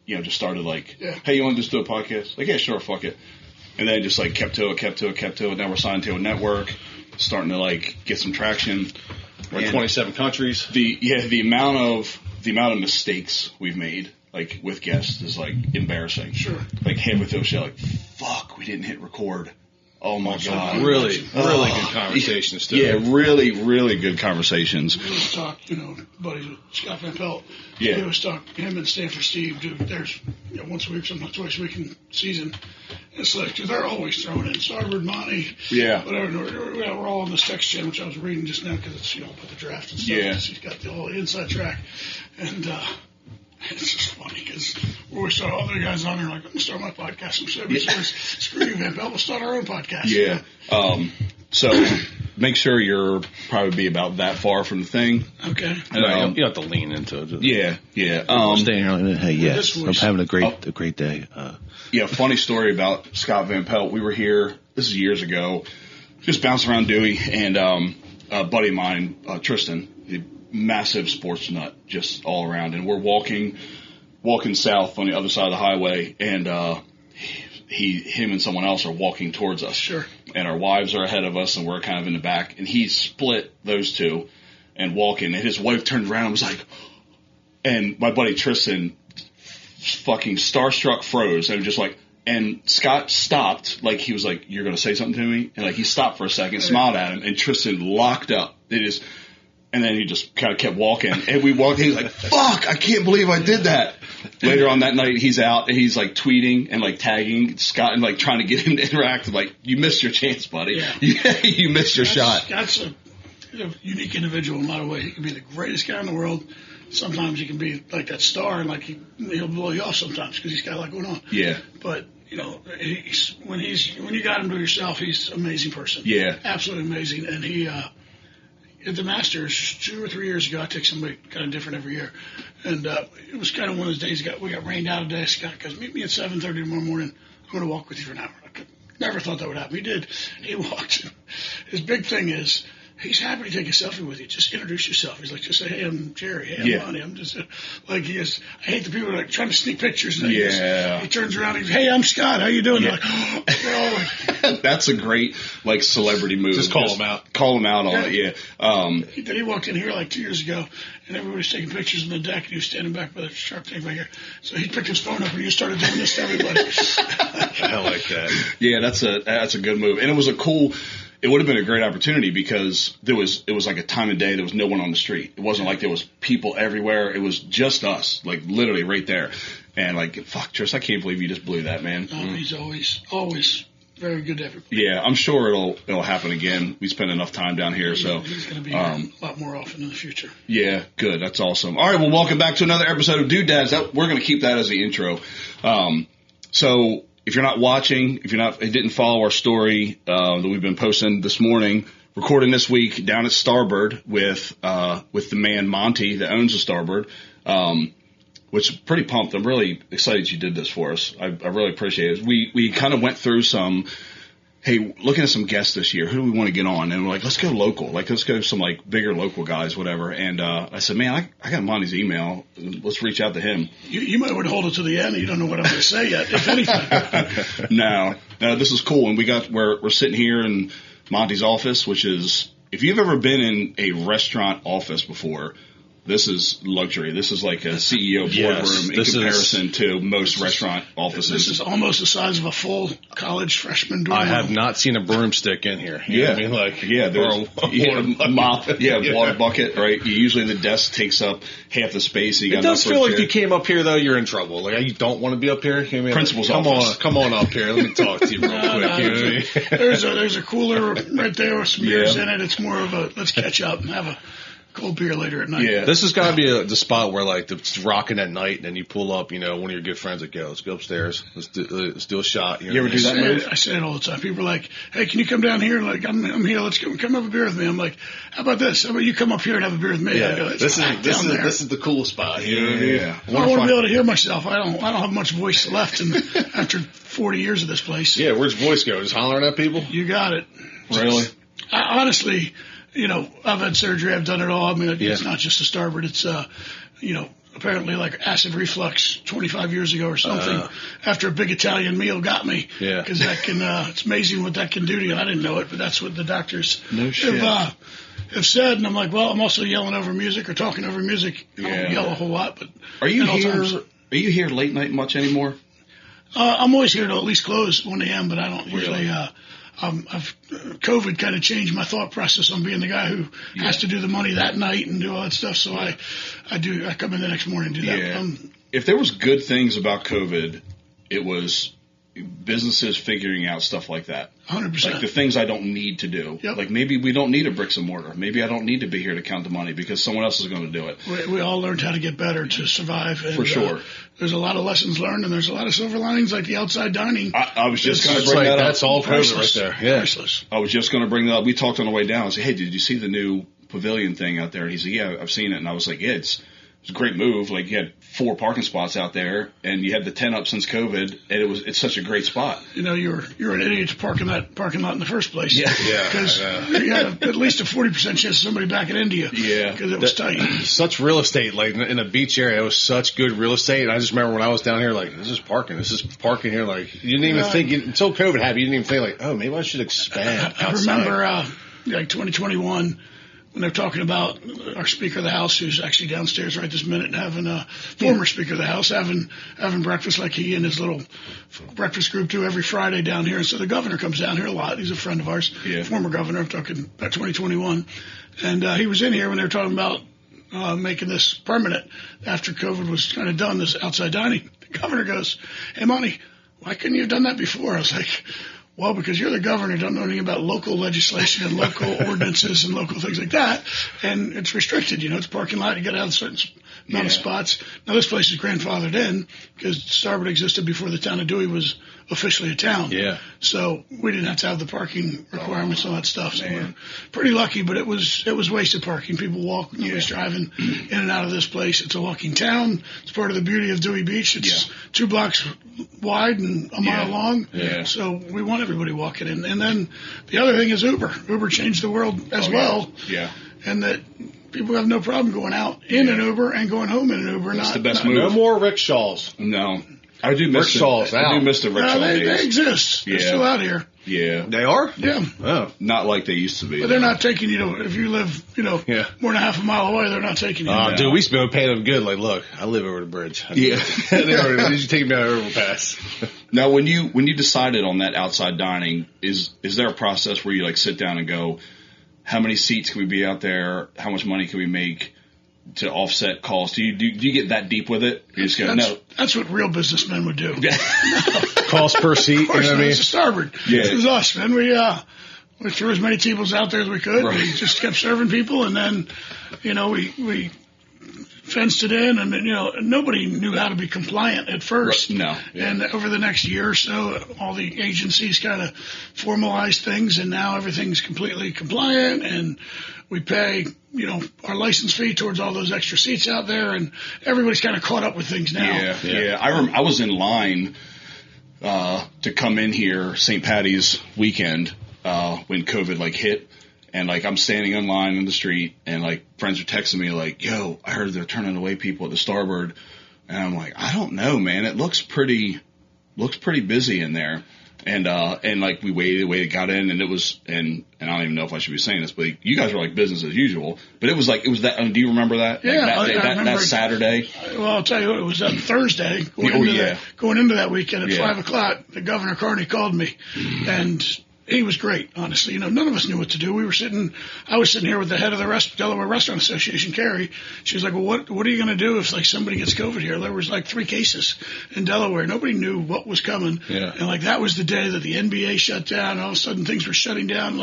just started like, hey, you want to just do a podcast? Like, yeah, sure, fuck it. And then just like kept to it. Now we're signed to a network, starting to like get some traction. We're in 27 countries. The amount of mistakes we've made, like with guests, is like embarrassing. Sure. Like with those show, like fuck, we didn't hit record. Oh my god! Really good conversations too. Yeah, really good conversations. We always talk, buddies with Scott Van Pelt. Yeah. We always talk, him and Stanford Steve do theirs, once a week, sometimes twice a week in season. It's like, cause they're always throwing in Starboard, Monty, whatever. We're all on this text chain, which I was reading just now because it's, put the draft and stuff. Yeah. He's got the whole inside track. And, it's just funny because we always saw other guys on there like, I'm going to start my podcast. I'm so screw you, Van Pelt. We'll start our own podcast. Yeah. So make sure you're probably about that far from the thing. Okay. And, you have to lean into it. Yeah. Staying here. Hey, yes. I'm having a great day. Funny story about Scott Van Pelt. We were here, this is years ago, just bouncing around Dewey, and a buddy of mine, Tristan, massive sports nut, just all around. And we're walking south on the other side of the highway, and him and someone else are walking towards us. Sure. And our wives are ahead of us, and we're kind of in the back. And he split those two and walking, and his wife turned around and was like, and my buddy Tristan fucking starstruck froze, and just like, and Scott stopped, like he was like, you're going to say something to me? And like he stopped for a second, smiled at him, and Tristan locked up. And then he just kind of kept walking. And we walked, and he was like, fuck, I can't believe I did that. Later on that night, he's out, and he's like tweeting and like tagging Scott and like trying to get him to interact. Like, you missed your chance, buddy. Yeah. You missed your shot. Scott's a unique individual in a lot of ways. He can be the greatest guy in the world. Sometimes he can be like that star, and like he'll blow you off sometimes because he's got a lot going on. Yeah. But, when you got him to yourself, he's an amazing person. Yeah. Absolutely amazing. And he, at the Masters 2 or 3 years ago, I take somebody kind of different every year. And it was kind of one of those days we got rained out today. Scott goes, meet me at 7:30 tomorrow morning. I'm going to walk with you for an hour. I never thought that would happen. He did. He walked. His big thing is he's happy to take a selfie with you. Just introduce yourself. He's like, just say, hey, I'm Jerry. Hey, I'm Monty. I'm just like he is. I hate the people who are like trying to sneak pictures. And he turns around and he's, hey, I'm Scott. How you doing? Yeah. They're all like, that's a great like celebrity move. Just call him out. Call him out on it. Yeah. He walked in here like 2 years ago, and everybody's taking pictures on the deck, and he was standing back by the shark tank back here. So he picked his phone up and he started doing this to everybody. I like that. Yeah, that's a good move, and it was a cool. It would have been a great opportunity because it was like a time of day there was no one on the street. It wasn't like there was people everywhere. It was just us, like literally right there. And like, fuck, Tris, I can't believe you just blew that, man. He's always very good to everybody. Yeah, I'm sure it'll happen again. We spend enough time down here, so he's going to be here a lot more often in the future. Yeah, good. That's awesome. All right, well, welcome back to another episode of Dude Dads. We're going to keep that as the intro. So if you're not watching, if you didn't follow our story that we've been posting this morning, recording this week down at Starboard with the man Monty that owns the Starboard, which is pretty pumped. I'm really excited you did this for us. I really appreciate it. We kind of went through some, hey, looking at some guests this year, who do we want to get on? And we're like, let's go local. Like, let's go some like bigger local guys, whatever. And I said, man, I got Monty's email. Let's reach out to him. You might want to hold it to the end. You don't know what I'm going to say yet, if anything. No, this is cool. And we're sitting here in Monty's office, which is, if you've ever been in a restaurant office before, this is luxury. This is like a CEO boardroom in comparison to most restaurant offices. This is almost the size of a full college freshman dorm. I have not seen a broomstick in here. You know what I mean? Like, there's a mop, water bucket, right? Usually the desk takes up half the space. It does feel like if you came up here, though, you're in trouble. Like, you don't want to be up here. You know, Principal's office. Come on up here. Let me talk to you real quick. You know what I mean? There's a cooler right there with some beers in it. It's more of a let's catch up and have a cold beer later at night. Yeah. This has got to be the spot where, like, it's rocking at night, and then you pull up, one of your good friends, like, let's go upstairs. Let's do a shot. You ever do that move? I say it all the time. People are like, hey, can you come down here? Like, I'm here. Let's go. Come have a beer with me. I'm like, how about this? How about you come up here and have a beer with me? Yeah. I go, this is the cool spot. You know what I mean? Yeah. I want to be able to hear myself. I don't have much voice left after 40 years of this place. Yeah, where's your voice go? Just hollering at people? You got it. Really? Honestly, I've had surgery. I've done it all. I mean, it's not just a Starboard. It's, apparently like acid reflux 25 years ago or something after a big Italian meal got me. Yeah. Because that can, it's amazing what that can do to you. I didn't know it, but that's what the doctors have said. And I'm like, well, I'm also yelling over music or talking over music. I don't yell a whole lot, but Are you here late night much anymore? I'm always here till at least close 1 a.m., but I don't usually, COVID kind of changed my thought process on being the guy who has to do the money that night and do all that stuff. So I come in the next morning and do that. Yeah. If there was good things about COVID, it was businesses figuring out stuff like that. 100%. Like the things I don't need to do. Yep. Like maybe we don't need a bricks and mortar. Maybe I don't need to be here to count the money because someone else is going to do it. We all learned how to get better to survive. And, for sure. There's a lot of lessons learned, and there's a lot of silver linings, like the outside dining. I was just going to bring that up. That's all COVID right there. Yeah. Priceless. I was just going to bring that up. We talked on the way down. I said, hey, did you see the new pavilion thing out there? And he said, yeah, I've seen it. And I was like, yeah, it's a great move. Like you had 4 parking spots out there, and you had the 10 up since COVID, and it's such a great spot. You know, you're an idiot to park in that parking lot in the first place. Yeah, because you had at least a 40% chance of somebody backing into you. Yeah, because it was tight. Such real estate, like in a beach area, it was such good real estate. And I just remember when I was down here, like this is parking here. Like you didn't even think until COVID happened. You didn't even think like, oh, maybe I should expand. I remember like 2021. When they're talking about our Speaker of the House, who's actually downstairs right this minute, and having a former Speaker of the House having breakfast like he and his little breakfast group do every Friday down here. And so the governor comes down here a lot. He's a friend of ours, former governor. I'm talking about 2021. And he was in here when they were talking about making this permanent after COVID was kind of done, this outside dining. The governor goes, hey, Monty, why couldn't you have done that before? I was like, well, because you're the governor, don't know anything about local legislation and local ordinances and local things like that. And it's restricted, it's a parking lot. You got to have a certain amount of spots. Now, this place is grandfathered in because Starboard existed before the town of Dewey was officially a town. Yeah. So we didn't have to have the parking requirements and all that stuff. So we're pretty lucky, but it was wasted parking. People walk, nobody's driving in and out of this place. It's a walking town. It's part of the beauty of Dewey Beach. It's 2 blocks wide and a mile long. Yeah. So we want everybody walking in. And then the other thing is Uber. Uber changed the world as well. Yeah. And that people have no problem going out in an Uber and going home in an Uber. That's the best move. No more rickshaws. No. I do miss rickshaws. I do miss the rickshaw days. They exist. They're still out here. Yeah. They are? Yeah. Oh. Not like they used to be. But they're not taking you to, if you live, more than half a mile away, they're not taking you. Dude, we used to be able to pay them good. Like, look, I live over the bridge. Yeah. They should take me out of overpass. Now, when you decided on that outside dining, is there a process where you like sit down and go, how many seats can we be out there? How much money can we make to offset costs? Do you get that deep with it? You just go, no. That's what real businessmen would do. Cost per seat. Of course, you know what I mean? It's a Starboard. Yeah. It was us, man. We threw as many tables out there as we could. Right. We just kept serving people, and then, we fenced it in, and nobody knew how to be compliant at first. Right. No. Yeah. And over the next year or so, all the agencies kind of formalized things, and now everything's completely compliant, and we pay, our license fee towards all those extra seats out there, and everybody's kind of caught up with things now. Yeah. I was in line to come in here St. Patty's weekend when COVID hit. And I'm standing in line in the street, and friends are texting me yo, I heard they're turning away people at the Starboard. And I'm like, I don't know, man. It looks pretty busy in there. And we waited, got in, and it was, and I don't even know if I should be saying this, but you guys were business as usual. But it was that, do you remember that? Yeah. I remember that Saturday? Well, I'll tell you what, it was that Thursday going into that weekend at 5 o'clock, the Governor Carney called me, and he was great, honestly. None of us knew what to do. I was sitting here with the head of the Delaware Restaurant Association, Carrie. She was like, well, what are you going to do if somebody gets COVID here? There was 3 cases in Delaware. Nobody knew what was coming. Yeah. And that was the day that the NBA shut down. And all of a sudden things were shutting down.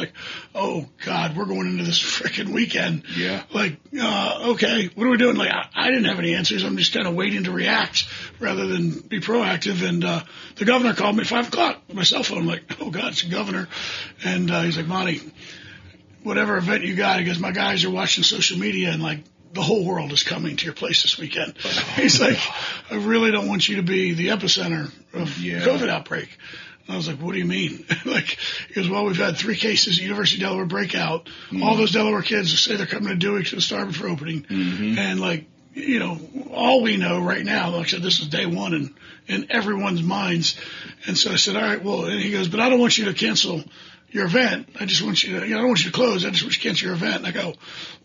Oh God, we're going into this freaking weekend. Yeah. Okay, what are we doing? I didn't have any answers. I'm just kind of waiting to react rather than be proactive. And the governor called me at 5 o'clock on my cell phone. I'm like, oh God, it's the governor. And he's like, Monty, whatever event you got, he goes, my guys are watching social media, and the whole world is coming to your place this weekend. He's like, I really don't want you to be the epicenter of COVID outbreak. And I was like, what do you mean? He goes, well, we've had 3 cases at University of Delaware breakout. Mm-hmm. All those Delaware kids say they're coming to Dewey to the Starboard for opening. Mm-hmm. And all we know right now, like I said, this is day one and in everyone's minds. And so I said, all right, well, and he goes, but I don't want you to cancel your event. I just want you to, I don't want you to close. I just want you to cancel your event. And I go,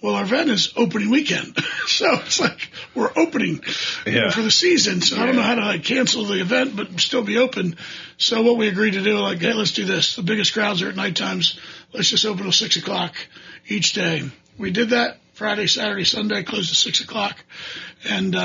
well, our event is opening weekend. So it's like we're opening for the season. So I don't know how to cancel the event, but still be open. So what we agreed to do, hey, let's do this. The biggest crowds are at night times. Let's just open till 6 o'clock each day. We did that Friday, Saturday, Sunday, closed at 6 o'clock. And,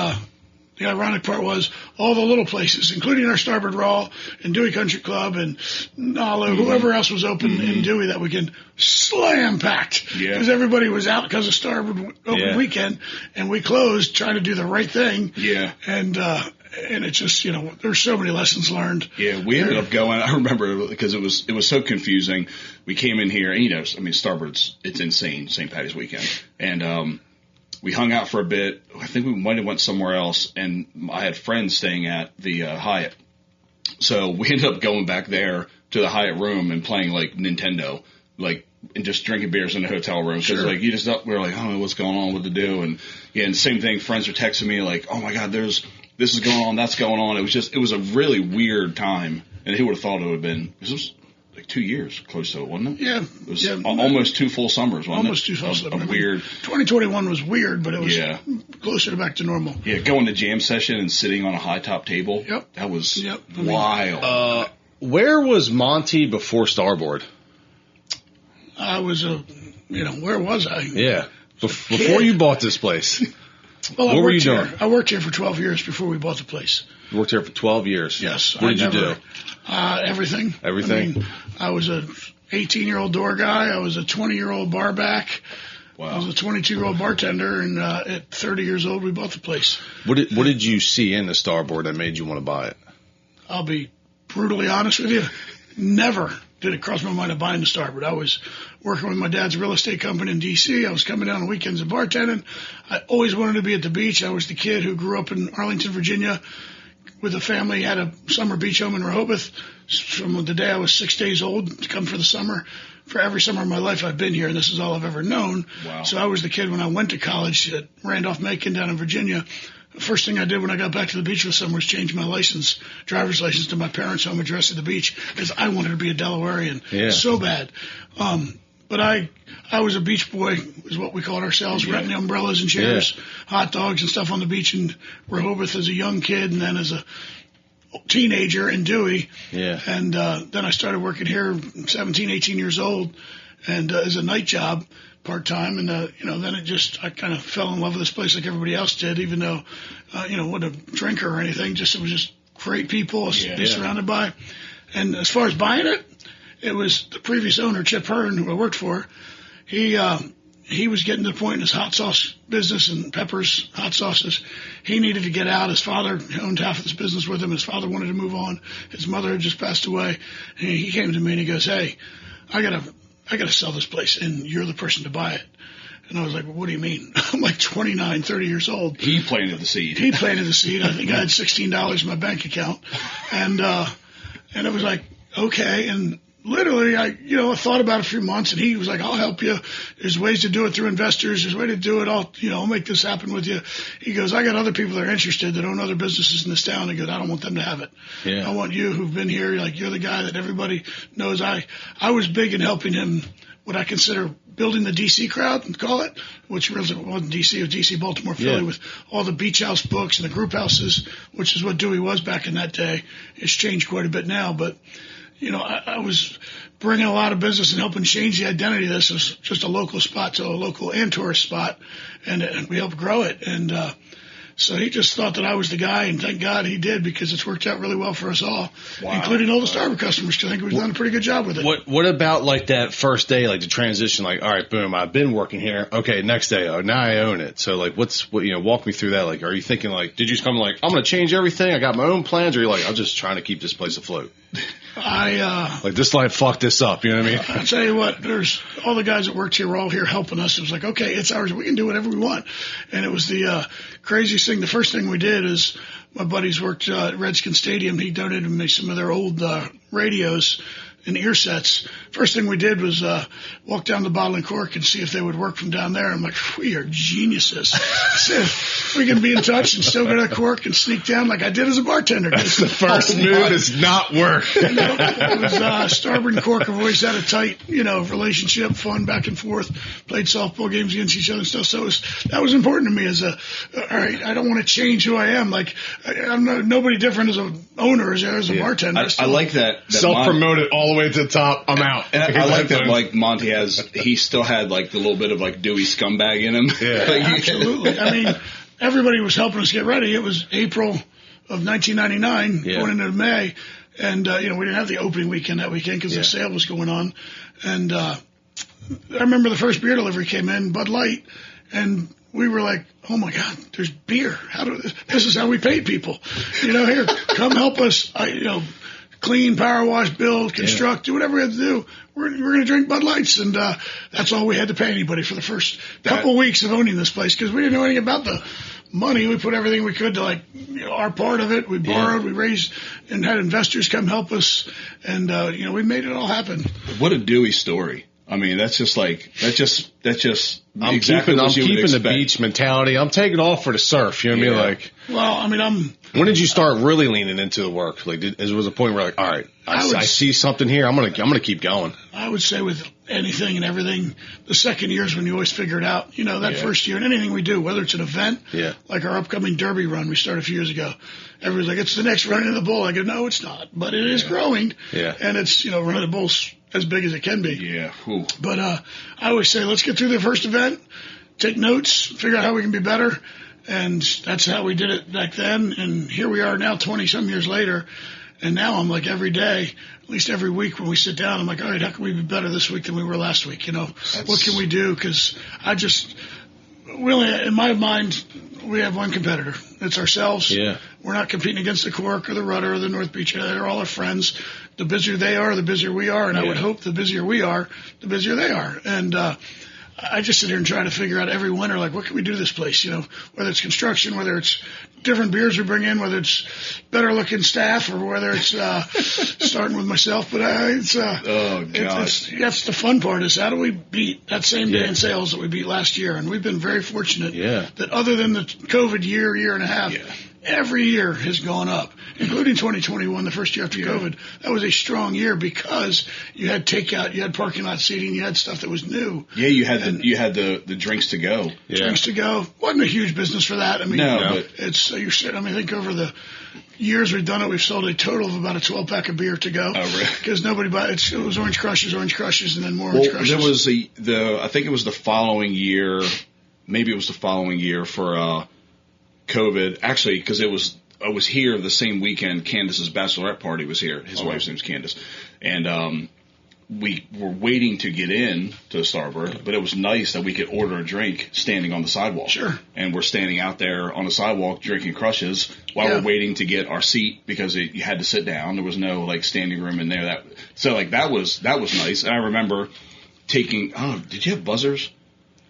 the ironic part was all the little places, including our Starboard Raw and Dewey Country Club and Nalo, whoever else was open in Dewey that weekend, slam packed. Because everybody was out because of Starboard open weekend, and we closed trying to do the right thing. And it's just, there's so many lessons learned. We ended up going, I remember, because it was so confusing. We came in here, and Starboard's, it's insane, St. Patty's weekend. And, we hung out for a bit. I think we might have went somewhere else, and I had friends staying at the Hyatt. So we ended up going back there to the Hyatt room and playing Nintendo, and just drinking beers in the hotel room. Because we were like, I don't know what's going on, what to do. And same thing. Friends were texting me oh my God, this is going on, that's going on. It was a really weird time. And who would have thought it would have been? It was 2 years close to it, wasn't it? Yeah. It was almost 2 full summers, wasn't almost it? 2 full summers. Weird. 2021 was weird, but it was closer to back to normal. Yeah, going to jam session and sitting on a high top table. That was wild. Where was Monty before Starboard? I was where was I? Yeah. Before you bought this place. Well, what were you doing? I worked here for 12 years before we bought the place. You worked here for 12 years? Yes. What did you do? Everything. Everything? I was a 18-year-old door guy. I was a 20-year-old bar back. Wow. I was a 22-year-old bartender, and at 30 years old, we bought the place. What did you see in the Starboard that made you want to buy it? I'll be brutally honest with you. Never did it cross my mind of buying the Starboard. I was working with my dad's real estate company in D.C. I was coming down on weekends and bartending. I always wanted to be at the beach. I was the kid who grew up in Arlington, Virginia, with a family, had a summer beach home in Rehoboth from the day I was 6 days old to come for the summer. For every summer of my life, I've been here, and this is all I've ever known. Wow. So I was the kid when I went to college at Randolph-Macon down in Virginia. The first thing I did when I got back to the beach this summer was change my driver's license to my parents' home address at the beach because I wanted to be a Delawarean so bad. But I was a beach boy, is what we called ourselves, renting umbrellas and chairs, hot dogs and stuff on the beach in Rehoboth as a young kid and then as a teenager in Dewey. And then I started working here 17, 18 years old and as a night job part-time. And, then I kind of fell in love with this place like everybody else did, even though, wasn't a drinker or anything. It was just great people to be surrounded by. And as far as buying it, it was the previous owner, Chip Hearn, who I worked for. He was getting to the point in his hot sauce business and Pepper's hot sauces. He needed to get out. His father owned half of this business with him. His father wanted to move on. His mother had just passed away. And he came to me and he goes, "Hey, I gotta sell this place and you're the person to buy it." And I was like, "Well, what do you mean?" I'm like 29, 30 years old. He planted the seed. I think I had $16 in my bank account. And it was like, okay. And literally, I thought about it for a few months, and he was like, "I'll help you. There's ways to do it through investors. There's a way to do it. I'll make this happen with you." He goes, "I got other people that are interested that own other businesses in this town." He goes, "I don't want them to have it. I want you who've been here. You're the guy that everybody knows." I was big in helping him, what I consider building the D.C. crowd, call it, which really wasn't D.C. It was D.C., Baltimore, Philly, with all the beach house books and the group houses, which is what Dewey was back in that day. It's changed quite a bit now, but I was bringing a lot of business and helping change the identity of this. It was just a local spot to a local and tourist spot, and we helped grow it. And so he just thought that I was the guy, and thank God he did, because it's worked out really well for us all, including all the Starboard customers, because I think we've done a pretty good job with it. What about that first day, the transition, all right, boom, I've been working here. Okay, next day, now I own it. So walk me through that. Are you thinking did you just come I'm going to change everything? I got my own plans, or you're I'm just trying to keep this place afloat? This life fucked this up, you know what I mean? I'll tell you what, there's all the guys that worked here were all here helping us. It was okay, it's ours. We can do whatever we want. And it was the craziest thing. The first thing we did is my buddies worked at Redskin Stadium. He donated me some of their old radios and ear sets. First thing we did was walk down the bottle and cork and see if they would work from down there. I'm like, we are geniuses. So we can be in touch and still go to cork and sneak down like I did as a bartender. That's the first move does not work. It was Starboard and cork have always had a tight, relationship, fun back and forth, played softball games against each other and stuff. So that was important to me as all right, I don't want to change who I am. Like, I'm nobody different as an owner as a bartender. I like that self-promoted all the way to the top. I'm out. And I like that, like, Monty he still had, like, the little bit of, like, Dewey scumbag in him. Yeah. Absolutely. I mean, everybody was helping us get ready. It was April of 1999, going into May. And, we didn't have the opening weekend that weekend because the sale was going on. And I remember the first beer delivery came in, Bud Light, and we were like, oh, my God, there's beer. This is how we pay people. Here, come help us, clean, power wash, build, construct, do whatever we had to do. We're going to drink Bud Lights. And that's all we had to pay anybody for the first couple weeks of owning this place because we didn't know anything about the money. We put everything we could to, our part of it. We borrowed, we raised, and had investors come help us. And, we made it all happen. What a Dewey story. I mean, that's just I'm exactly keeping the beach mentality. I'm taking off for the surf. You know what I mean? When did you start really leaning into the work? Like, was a point where all right, I see something here. I'm gonna keep going. I would say with anything and everything, the second year is when you always figure it out. That first year and anything we do, whether it's an event, like our upcoming Derby run we started a few years ago. Everybody's like, it's the next run of the bull. I go, no, it's not, but it is growing. Yeah. And it's running the bulls as big as it can be. Yeah. Ooh. But I always say, let's get through the first event, take notes, figure out how we can be better. And that's how we did it back then. And here we are now 20-some years later. And now I'm like every day, at least every week when we sit down, I'm like, all right, how can we be better this week than we were last week? What can we do? Because really, in my mind, we have one competitor. It's ourselves. Yeah. We're not competing against the Cork or the Rudder or the North Beach. They're all our friends. The busier they are, the busier we are. And I would hope the busier we are, the busier they are. And I just sit here and try to figure out every winter, like, what can we do to this place? Whether it's construction, whether it's different beers we bring in, whether it's better looking staff, or whether it's starting with myself. But that's the fun part is how do we beat that same day in sales that we beat last year? And we've been very fortunate that other than the COVID year and a half, every year has gone up, including 2021, the first year after COVID. That was a strong year because you had takeout, you had parking lot seating, you had stuff that was new. Yeah, you had the drinks to go. Yeah. Drinks to go. Wasn't a huge business for that. I mean, but it's I think over the years we've done it, we've sold a total of about a 12-pack of beer to go. Oh, really? Because nobody buys it. It was Orange Crushes, and then more Orange Crushes. There was I think it was the following year. Maybe it was the following year for COVID, actually, because I was here the same weekend. Candace's bachelorette party was here. His wife's name's Candace, and we were waiting to get in to Starboard, but it was nice that we could order a drink standing on the sidewalk. Sure. And we're standing out there on the sidewalk drinking Crushes while we're waiting to get our seat because you had to sit down. There was no standing room in there. That was nice. And I remember taking. Oh, did you have buzzers?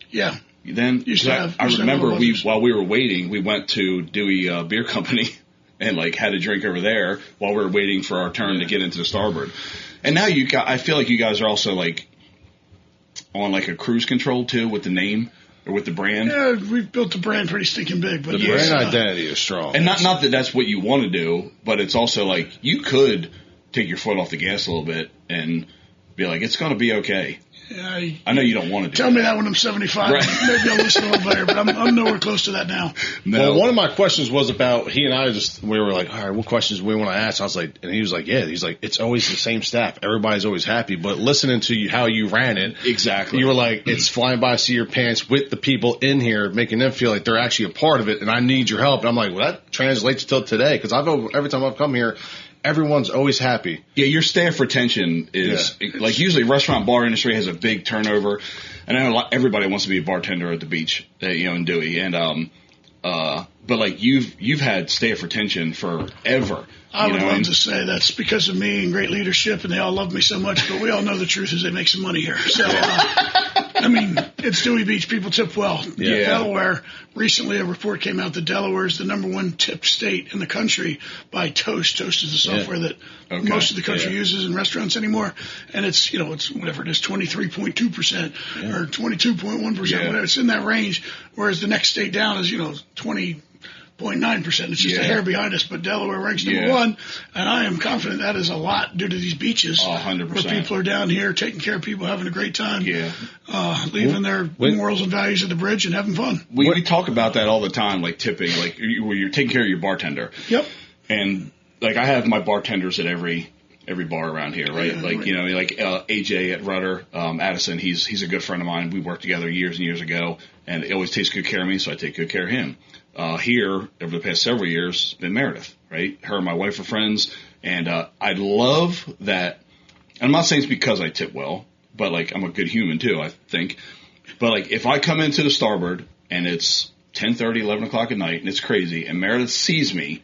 Yeah. Then I remember while we were waiting, we went to Dewey Beer Company and had a drink over there while we were waiting for our turn to get into the Starboard. And now I feel like you guys are also on a cruise control too with the name or with the brand. Yeah, we've built the brand pretty stinking big, but the brand identity is strong. And not that that's what you want to do, but it's also you could take your foot off the gas a little bit and be like, it's going to be okay. I know you don't want to do Tell me that when I'm 75. Right. Maybe I'll listen a little better, but I'm nowhere close to that now. No. Well, one of my questions was about, he and I we were like, all right, what questions do we want to ask? I was like, and he was like, it's always the same staff. Everybody's always happy. But listening to how you ran it. Exactly. You were like, it's flying by seat of your pants with the people in here, making them feel like they're actually a part of it, and I need your help. And I'm like, well, that translates till today, because every time I've come here, everyone's always happy. Yeah, your staff retention is usually restaurant bar industry has a big turnover, and I know everybody wants to be a bartender at the beach, in Dewey, and but you've had staff retention forever. I would love to say that's because of me and great leadership, and they all love me so much. But we all know the truth is they make some money here. So I mean, it's Dewey Beach. People tip well. Yeah. Delaware, recently a report came out that Delaware is the #1 tip state in the country by Toast. Toast is the software that most of the country uses in restaurants anymore. And it's, it's whatever it is, 23.2% or 22.1%, whatever. It's in that range. Whereas the next state down is, 20.9%. It's just a hair behind us, but Delaware ranks #1, and I am confident that is a lot due to these beaches. 100%. Where people are down here taking care of people, having a great time, leaving their morals and values at the bridge and having fun. We talk about that all the time, like tipping, like where you're taking care of your bartender. Yep. And like I have my bartenders at every bar around here, right? AJ at Rudder, Addison, he's a good friend of mine. We worked together years and years ago, and he always takes good care of me, so I take good care of him. Here, over the past several years, been Meredith, right? Her and my wife are friends, and I love that. And I'm not saying it's because I tip well, but like I'm a good human too, I think. But like if I come into the Starboard and it's 10:30, 11 o'clock at night, and it's crazy, and Meredith sees me,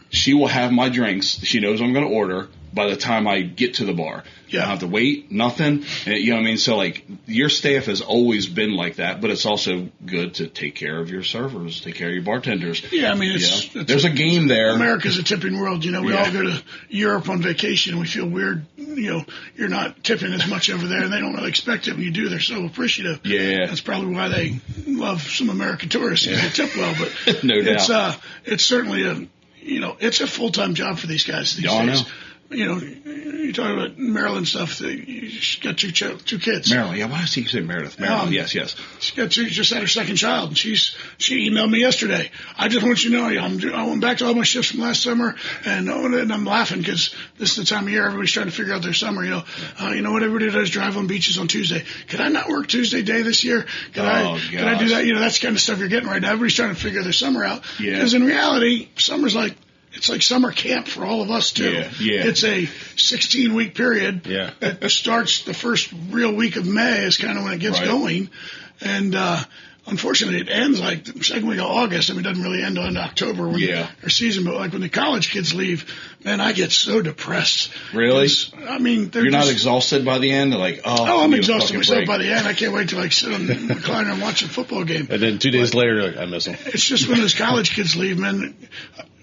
she will have my drinks. She knows I'm going to order by the time I get to the bar. I don't have to wait, nothing. And, you know what I mean? So, like, your staff has always been like that, but it's also good to take care of your servers, take care of your bartenders. Yeah, I mean, there's a game there. America's a tipping world. We all go to Europe on vacation, and we feel weird. You're not tipping as much over there, and they don't really expect it. When you do, they're so appreciative. Yeah. That's probably why they love some American tourists, because they tip well. But no doubt. It's certainly it's a full-time job for these guys these days. You talk about Maryland stuff. She's got two kids. Maryland, why does he say Meredith? Maryland, yes. She just had her second child, and she emailed me yesterday. I just want you to know, I went back to all my shifts from last summer, and I'm laughing because this is the time of year everybody's trying to figure out their summer. What everybody does, drive on beaches on Tuesday. Could I not work Tuesday day this year? Could I do that? That's the kind of stuff you're getting right now. Everybody's trying to figure their summer out. Because in reality, summer's it's like summer camp for all of us, too. Yeah. It's a 16-week period. It starts the first real week of May is kind of when it gets going. And unfortunately, it ends like the second week of August. I mean, it doesn't really end on October when our season. But like when the college kids leave, man, I get so depressed. Really? I mean, you're not exhausted by the end? Like, I'm exhausted myself by the end. I can't wait to sit on the recliner and watch a football game. And then 2 days later, I miss them. It's just when those college kids leave, man.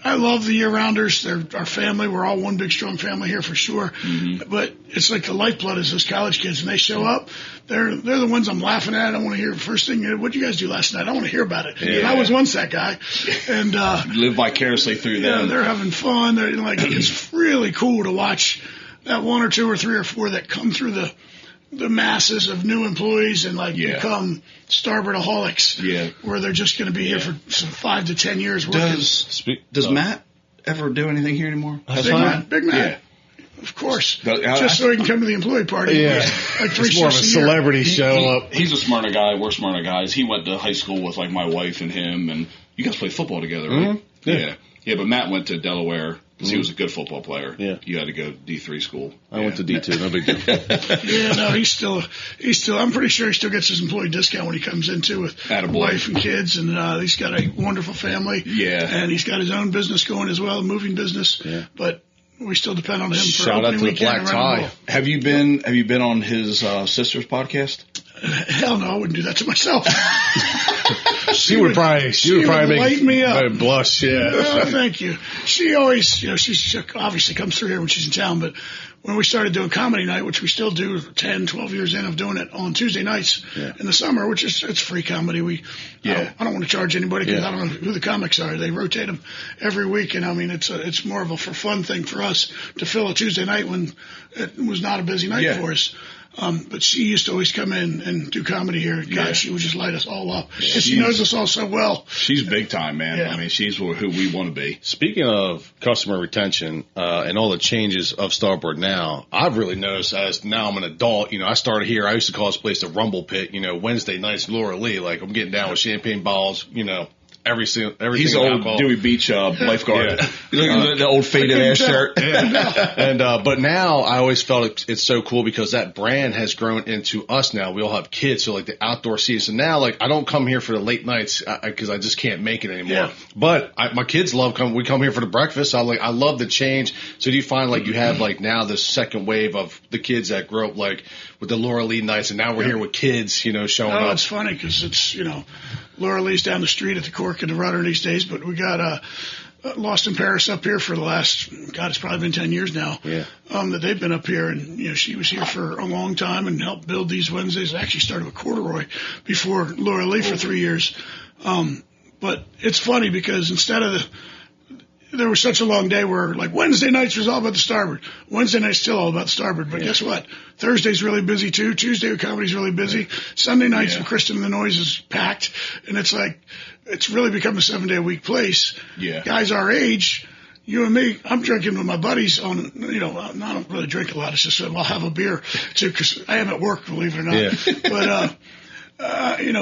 I love the year-rounders. They're our family. We're all one big, strong family here for sure. Mm-hmm. But it's like the lifeblood is those college kids. And they show up. They're the ones I'm laughing at. I want to hear first thing, what did you guys do last night? I want to hear about it. Yeah. I was once that guy. And live vicariously through them. They're having fun. They're it's really cool to watch that 1 or 2 or 3 or 4 that come through the masses of new employees and become Starboardaholics, where they're just going to be here for 5 to 10 years working. Does Matt ever do anything here anymore? Big Matt. Of course. Just so he can come to the employee party. Yeah. It's more of a celebrity show up. He's a Smyrna guy. We're Smyrna guys. He went to high school with my wife and him, and you guys played football together, right? Mm-hmm. Yeah, but Matt went to Delaware because he was a good football player. Yeah. You had to go D3 school. I went to D2. No big deal. He's still, I'm pretty sure he still gets his employee discount when he comes in too with wife and kids, and he's got a wonderful family. Yeah. And he's got his own business going as well, a moving business. Yeah. But we still depend on him for Shout out to the Black Tie. Have you been on his sister's podcast? Hell no, I wouldn't do that to myself. She would probably light me up. Blush, yeah. Oh, thank you. She always, she obviously comes through here when she's in town, but when we started doing comedy night, which we still do 10, 12 years in of doing it on Tuesday nights in the summer, which is, it's free comedy. I don't want to charge anybody because I don't know who the comics are. They rotate them every week. And I mean, it's more of a for fun thing for us to fill a Tuesday night when it was not a busy night for us. But she used to always come in and do comedy here. God, she would just light us all up. And she knows us all so well. She's big time, man. Yeah. I mean, she's who we want to be. Speaking of customer retention and all the changes of Starboard now, I've really noticed as now I'm an adult, I started here. I used to call this place the Rumble Pit, Wednesday nights, Laura Lee. Like, I'm getting down with champagne bottles, He's He's old Dewey Beach lifeguard. Yeah. The old faded ass shirt. Yeah. And but now I always felt it's so cool because that brand has grown into us now. We all have kids, so like the outdoor season. So now like I don't come here for the late nights because I just can't make it anymore. Yeah. But my kids love coming. We come here for the breakfast. I love the change. So do you find like you have like now this second wave of the kids that grew up like with the Laura Lee nights, and now we're here with kids, showing up. It's funny because it's Laura Lee's down the street at the Cork and the Rudder these days, but we got Lost in Paris up here for the last, it's probably been 10 years now. Yeah. That they've been up here, and she was here for a long time and helped build these Wednesdays. I actually started with Corduroy before Laura Lee for 3 years. But it's funny because instead of there was such a long day where like Wednesday nights was all about the Starboard. Wednesday night's still all about the Starboard. But guess what? Thursday's really busy too. Tuesday with comedy's really busy. Sunday nights with Kristen and the Noise is packed. And it's like, it's really become a 7-day-a-week place. Yeah. Guys our age, you and me, I'm drinking with my buddies on, I don't really drink a lot. It's just I'll have a beer too because I am at work, believe it or not. Yeah. But,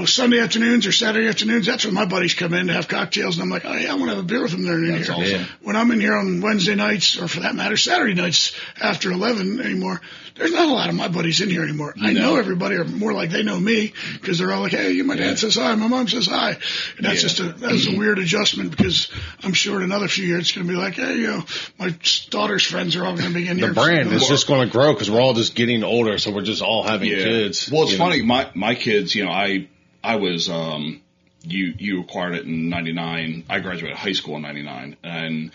Sunday afternoons or Saturday afternoons, that's when my buddies come in to have cocktails, and I'm like, oh, yeah, I want to have a beer with them. They're in here. Awesome. Yeah. When I'm in here on Wednesday nights, or for that matter, Saturday nights after 11 anymore, there's not a lot of my buddies in here anymore. I know everybody, or more like they know me, because they're all like, hey, my dad says hi, my mom says hi. And that's that's a weird adjustment, because I'm sure in another few years it's going to be like, hey, my daughter's friends are all going to be in here. The brand is just going to grow because we're all just getting older, so we're just all having kids. Well, it's funny. My kids, I was, you acquired it in 99. I graduated high school in 99. And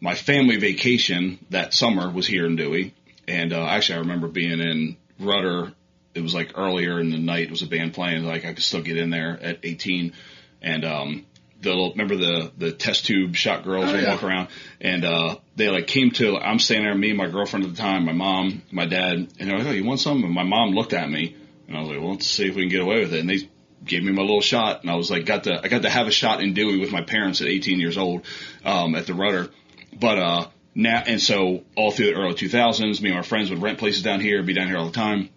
my family vacation that summer was here in Dewey. And actually, I remember being in Rudder. It was like earlier in the night. It was a band playing. Like I could still get in there at 18. And remember the test tube shot girls would walk around. And they like came to, I'm standing there, me and my girlfriend at the time, my mom, my dad. And they're like, oh, you want some? And my mom looked at me. And I was like, well, let's see if we can get away with it. And they gave me my little shot, and I was like, I got to have a shot in Dewey with my parents at 18 years old, at the Rudder. But, now, and so all through the early 2000s, me and my friends would rent places down here, be down here all the time.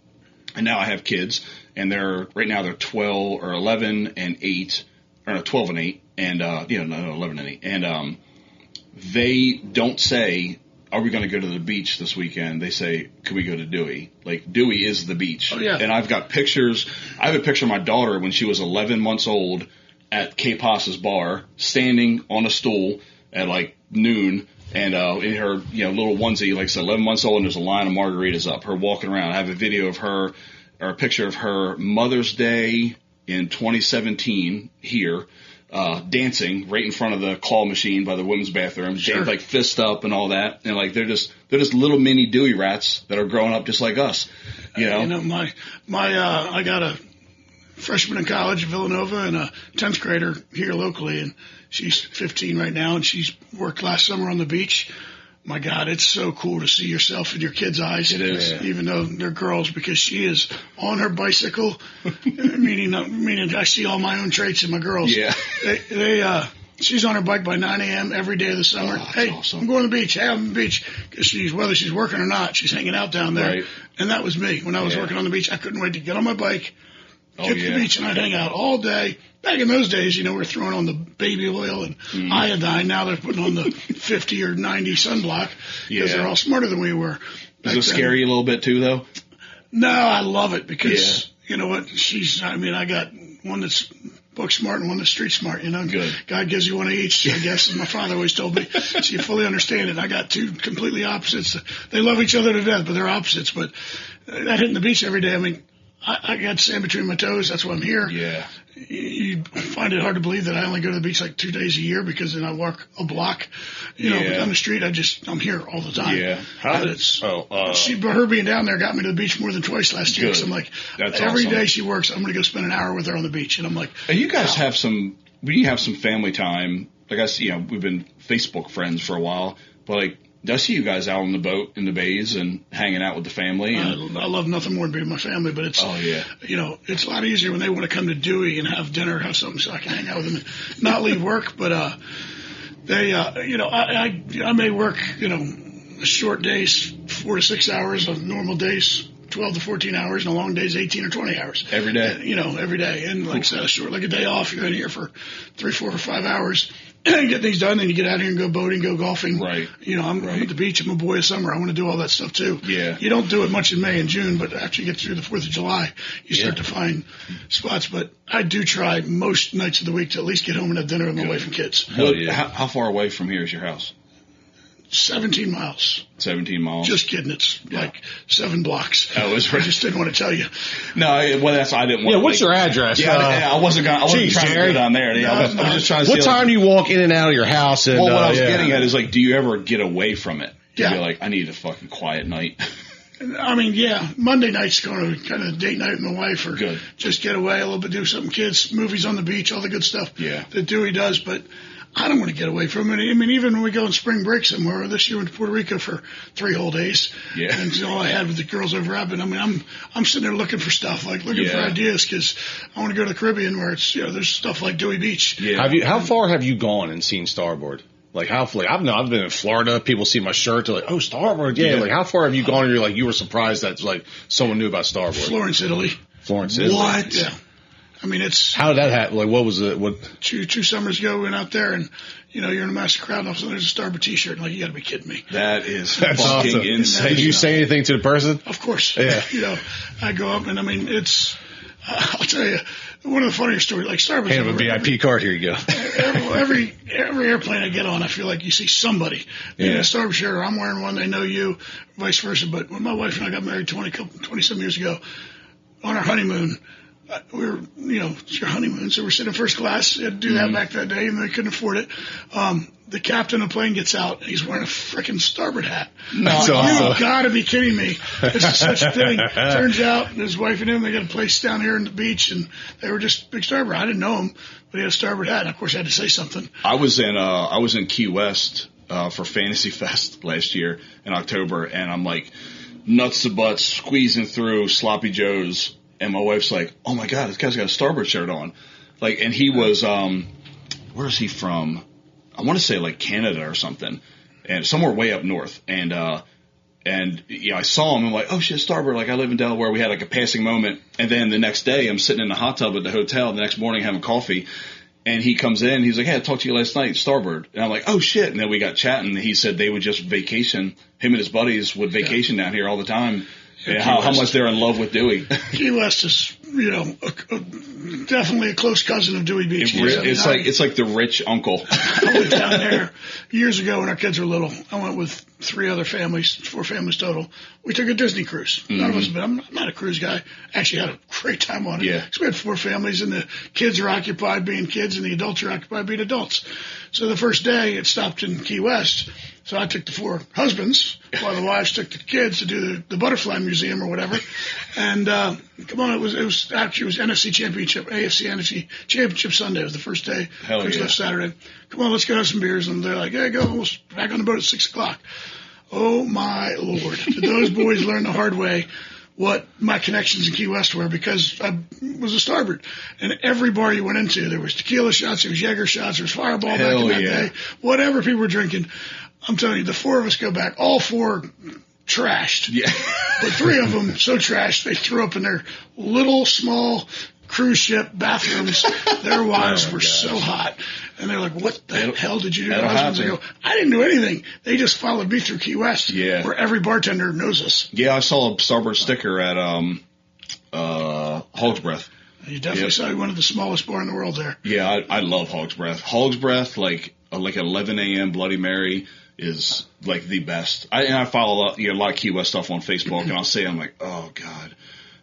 And now I have kids, and right now they're 12 or 11 and 8, or no, 12 and 8, and, 11 and 8. And, they don't say, are we going to go to the beach this weekend? They say, can we go to Dewey? Like, Dewey is the beach. Oh, yeah. And I've got pictures. I have a picture of my daughter when she was 11 months old at Cape Haas's bar, standing on a stool at like noon, and in her little onesie, like I said, 11 months old, and there's a line of margaritas up, her walking around. I have a video of her, or a picture of her Mother's Day in 2017 here, dancing right in front of the claw machine by the women's bathroom, like fist up and all that, and like they're just little mini Dewey rats that are growing up just like us, my I got a freshman in college at Villanova and a 10th grader here locally, and she's 15 right now, and she's worked last summer on the beach. My God, it's so cool to see yourself in your kids' eyes. It is, even though they're girls, because she is on her bicycle. meaning I see all my own traits in my girls. Yeah, she's on her bike by 9 a.m. every day of the summer. Hey, awesome. I'm going to the beach. Hey, I'm on the beach, because whether she's working or not, she's hanging out down there. Right. And that was me when I was working on the beach. I couldn't wait to get on my bike, get to the beach, and I'd hang out all day. Back in those days, we were throwing on the baby oil and iodine. Now they're putting on the 50 or 90 sunblock because they're all smarter than we were. Does it scare you a little bit too, though? No, I love it because, you know what, I got one that's book smart and one that's street smart, Good. God gives you one of each, I guess, as my father always told me. So you fully understand it. I got two completely opposites. They love each other to death, but they're opposites. But that hitting the beach every day, I got sand between my toes. That's why I'm here. Yeah. You find it hard to believe that I only go to the beach like 2 days a year, because then I walk a block, but down the street, I'm here all the time. Yeah. Her being down there got me to the beach more than twice last year. So I'm like, every day she works, I'm going to go spend an hour with her on the beach. And I'm like, and you guys have some family time. Like I see, we've been Facebook friends for a while, but like, I see you guys out on the boat in the bays and hanging out with the family. And I love nothing more than being with my family, but it's, it's a lot easier when they want to come to Dewey and have dinner, have something so I can hang out with them and not leave work. But, I may work, short days, 4 to 6 hours on normal days, 12 to 14 hours, and a long day is 18 or 20 hours. Every day. And, every day. And like I said, like a day off, you're in here for 3, 4, or 5 hours. Get things done, then you get out here and go boating, go golfing. Right. I'm at the beach. I'm a boy of summer. I want to do all that stuff too. Yeah. You don't do it much in May and June, but after you get through the 4th of July, you start to find spots. But I do try most nights of the week to at least get home and have dinner with my wife and kids. How far away from here is your house? 17 miles. 17 miles. Just kidding. It's like 7 blocks. Oh, it's I just didn't want to tell you. No, I didn't want. Yeah, what's your address? Yeah, I wasn't trying to go down there. I was just trying to see. What time do you walk in and out of your house? And, what I was getting at is like, do you ever get away from it? Yeah. You're like, I need a fucking quiet night. I mean, yeah, Monday night's going to kind of date night with my wife, or just get away a little bit, do something, kids, movies on the beach, all the good stuff that Dewey does. But I don't want to get away from it. I mean, even when we go on spring break somewhere, this year we went to Puerto Rico for 3 whole days. Yeah. And all I had with the girls over at, but I mean, I'm sitting there looking for stuff, like looking for ideas, because I want to go to the Caribbean where it's, there's stuff like Dewey Beach. Yeah. How far have you gone and seen Starboard? Like I've been in Florida. People see my shirt. They're like, "Oh, Starboard, yeah." Like, how far have you gone? And you're like, you were surprised that like someone knew about Starboard. Florence, Italy. What? Yeah. I mean, it's. How did that happen? Like, what was it? What? 2 summers ago, we went out there, and you're in a massive crowd, and all of a sudden there's a Starboard T-shirt, and like, you got to be kidding me. That's fucking awesome. Insane. Did you say anything to the person? Of course. Yeah. I go up, and I mean, it's. I'll tell you, one of the funnier stories, like Starboard. Hand him a VIP card. Here you go. Every airplane I get on, I feel like you see somebody in a Starboard shirt, or I'm wearing one, they know you, vice versa. But when my wife and I got married 20-some years ago, on our honeymoon, we were, it's your honeymoon, so we're sitting in first class. You had to do that back that day, and they couldn't afford it. The captain of the plane gets out, and he's wearing a freaking Starboard hat. That's awesome. You gotta be kidding me. This is such a thing. Turns out his wife and him, they got a place down here in the beach, and they were just big Starboard. I didn't know him, but he had a Starboard hat, and of course I had to say something. I was in Key West for Fantasy Fest last year in October, and I'm like nuts to butts squeezing through Sloppy Joe's, and my wife's like, "Oh my God, this guy's got a Starboard shirt on," like, and he was where is he from? I want to say like Canada or something, and somewhere way up north. And I saw him. I'm like, oh shit, Starboard. Like, I live in Delaware. We had like a passing moment. And then the next day I'm sitting in the hot tub at the hotel. The next morning having coffee, and he comes in. He's like, hey, I talked to you last night, Starboard. And I'm like, oh shit. And then we got chatting. And he said they would just vacation. Him and his buddies would vacation down here all the time. And how much they're in love with Dewey. Key West is, definitely a close cousin of Dewey Beach. It's like the rich uncle. I went down there years ago when our kids were little. I went with 4 families total. We took a Disney cruise. None of us, but I'm not a cruise guy. Actually had a great time on it. Yeah. So we had 4 families, and the kids are occupied being kids, and the adults are occupied being adults. So the first day it stopped in Key West. So I took the 4 husbands, while the wives took the kids to do the Butterfly Museum or whatever. And it was NFC Championship, NFC Championship Sunday. It was the first day. Hell yeah. Left Saturday. Come on, let's go have some beers. And they're like, hey, go. We'll back on the boat at 6:00. Oh my Lord! Did those boys learn the hard way what my connections in Key West were, because I was a Starboard. And every bar you went into, there was tequila shots, there was Jaeger shots, there was Fireball back in that day. Whatever people were drinking. I'm telling you, the 4 of us go back, all 4 trashed. Yeah. But 3 of them so trashed, they threw up in their little, small cruise ship bathrooms. Their wives were so hot. And they're like, what the hell did you do? I go, I didn't do anything. They just followed me through Key West, where every bartender knows us. Yeah, I saw a Starboard sticker at Hog's Breath. You definitely saw one of the smallest bar in the world there. Yeah, I love Hog's Breath. Hog's Breath, like 11 a.m. Bloody Mary is like the best. I follow a lot of Key West stuff on Facebook, and I'll say, I'm like, oh God,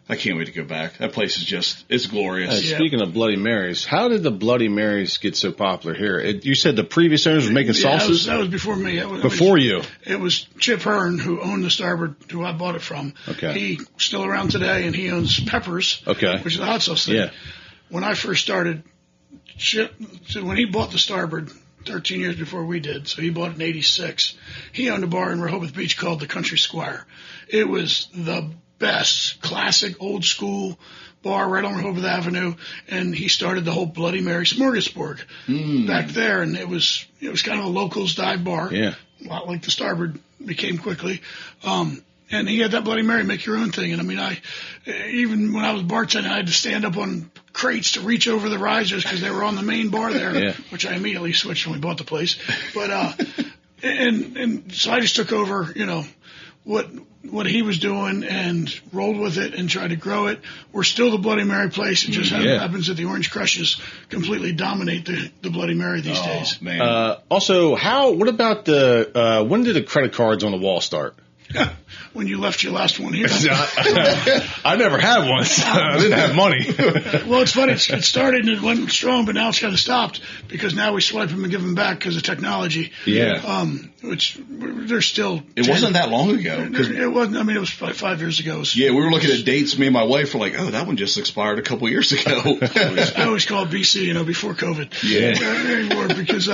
I can't wait to go back. That place is it's glorious. Speaking of Bloody Marys, how did the Bloody Marys get so popular here? You said the previous owners were making sauces? That was before me. Before you? It was Chip Hearn, who owned the Starboard, who I bought it from. Okay. He's still around today, and he owns Peppers, which is a hot sauce thing. Yeah. When I first started, when he bought the Starboard 13 years before we did, so he bought it in 86, he owned a bar in Rehoboth Beach called the Country Squire. It was the best, classic, old school bar right on Rehoboth Avenue, and he started the whole Bloody Mary smorgasbord back there, and it was kind of a locals dive bar, a lot like the Starboard became quickly. And he had that Bloody Mary, make your own thing. And I mean, even when I was bartending, I had to stand up on crates to reach over the risers because they were on the main bar there, which I immediately switched when we bought the place. But, and so I just took over, what he was doing and rolled with it and tried to grow it. We're still the Bloody Mary place. It just happens that the Orange Crushes completely dominate the Bloody Mary these days. Man. Also, what about when did the credit cards on the wall start? When you left your last one here. I never had one. So I didn't have money. Well, it's funny. It started and it went strong, but now it's kind of stopped because now we swipe them and give them back because of technology. Yeah. Which they're still. It wasn't that long ago. It wasn't. I mean, it was probably 5 years ago. Yeah, we were looking at dates. Me and my wife were like, "Oh, that one just expired a couple years ago." I always call it BC, before COVID. Yeah. Anymore because.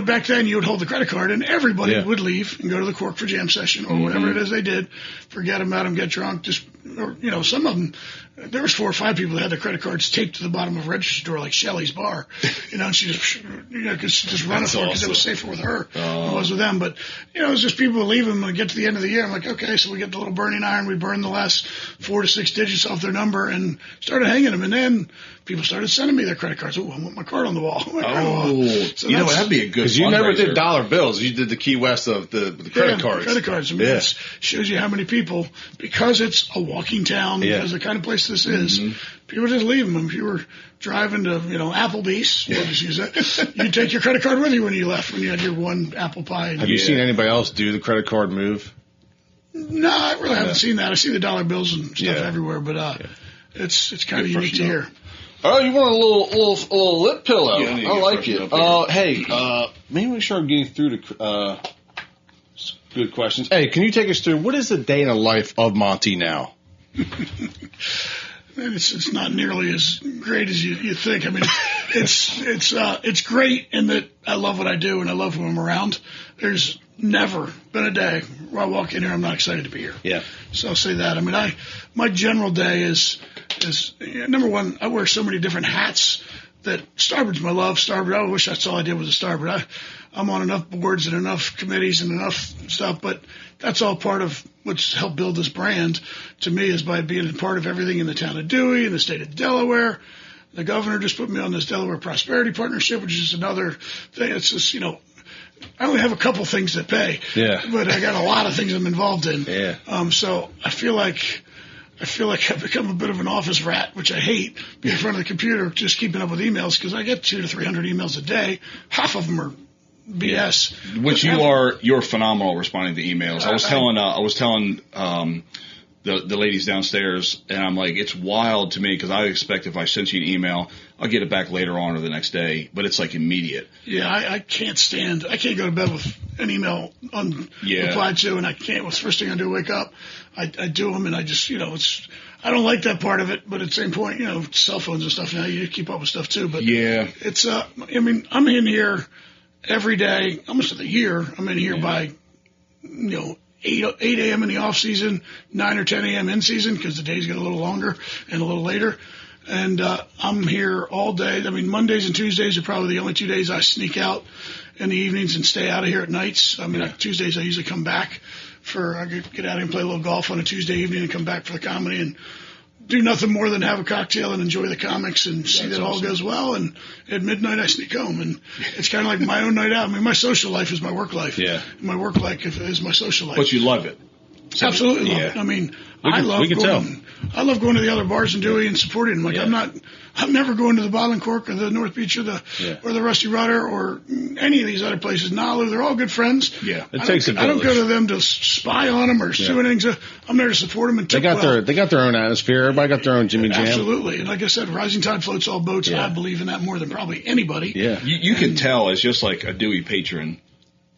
Back then you would hold the credit card and everybody would leave and go to the Cork for Jam session or whatever it is they did. Forget about them, get drunk. Some of them, there was 4 or 5 people that had their credit cards taped to the bottom of a register door like Shelley's bar, and she just run it for it because it was safer with her than it was with them. But, it was just people would leave them and get to the end of the year. I'm like, okay, so we get the little burning iron. We burn the last 4 to 6 digits off their number and started hanging them. And then people started sending me their credit cards. Oh, I want my card on the wall. So that'd be a good. Because you never did dollar bills. You did the Key West of the credit cards. Credit cards. I mean, it shows you how many people, because it's a walking town, because the kind of place this is, people just leave them. If you were driving to, Applebee's, we'll just use that, you'd take your credit card with you when you left, when you had your one apple pie. Have you seen anybody else do the credit card move? No, I really haven't seen that. I see the dollar bills and stuff everywhere, but it's kind of unique to hear. Oh, you want a little lip pillow? Yeah, I like it. Hey, maybe make sure I'm getting through the good questions. Hey, can you take us through what is the day in the life of Monty now? It's not nearly as great as you think. I mean, it's great in that I love what I do and I love who I'm around. There's never been a day where I walk in here I'm not excited to be here. Yeah. So I'll say that. I mean, my general day is number one, I wear so many different hats that Starboard's my love. Starboard, I wish that's all I did was a Starboard. I'm on enough boards and enough committees and enough stuff, but that's all part of what's helped build this brand to me is by being a part of everything in the town of Dewey, in the state of Delaware. The governor just put me on this Delaware Prosperity Partnership, which is another thing. It's just, I only have a couple things that pay, but I got a lot of things I'm involved in. Yeah. So I feel like I've become a bit of an office rat, which I hate, being in front of the computer, just keeping up with emails, because I get 200 to 300 emails a day. Half of them are BS. Which you're phenomenal responding to emails. I was telling the ladies downstairs, and I'm like, it's wild to me because I expect if I sent you an email, I'll get it back later on or the next day, but it's like immediate. Yeah, I can't go to bed with an email unreplied to, and I can't. What's the first thing I do? Wake up, I do them, and I just, I don't like that part of it, but at the same point, cell phones and stuff now, you keep up with stuff too. But it's, I mean, I'm in here every day, almost of the year. I'm in here by, 8 a.m. in the off season, 9 or 10 a.m. in season, because the days get a little longer and a little later. And I'm here all day. I mean, Mondays and Tuesdays are probably the only 2 days I sneak out in the evenings and stay out of here at nights. I mean, Tuesdays I usually come back I get out and play a little golf on a Tuesday evening and come back for the comedy and do nothing more than have a cocktail and enjoy the comics and see that all goes well. And at midnight I sneak home, and it's kind of like my own night out. I mean, my social life is my work life. Yeah. My work life is my social life. But you love it. Absolutely love it. I mean, I love going to the other bars in Dewey and supporting them. I'm never going to the Bottle and Cork or the North Beach or the Rusty Rudder or any of these other places. Nalu, they're all good friends. Yeah, I don't go to them to spy on them or do anything. I'm there to support them and they got their own atmosphere. Everybody got their own Jimmy Jam. Absolutely, and like I said, rising tide floats all boats. And I believe in that more than probably anybody. Yeah, you can tell as just like a Dewey patron.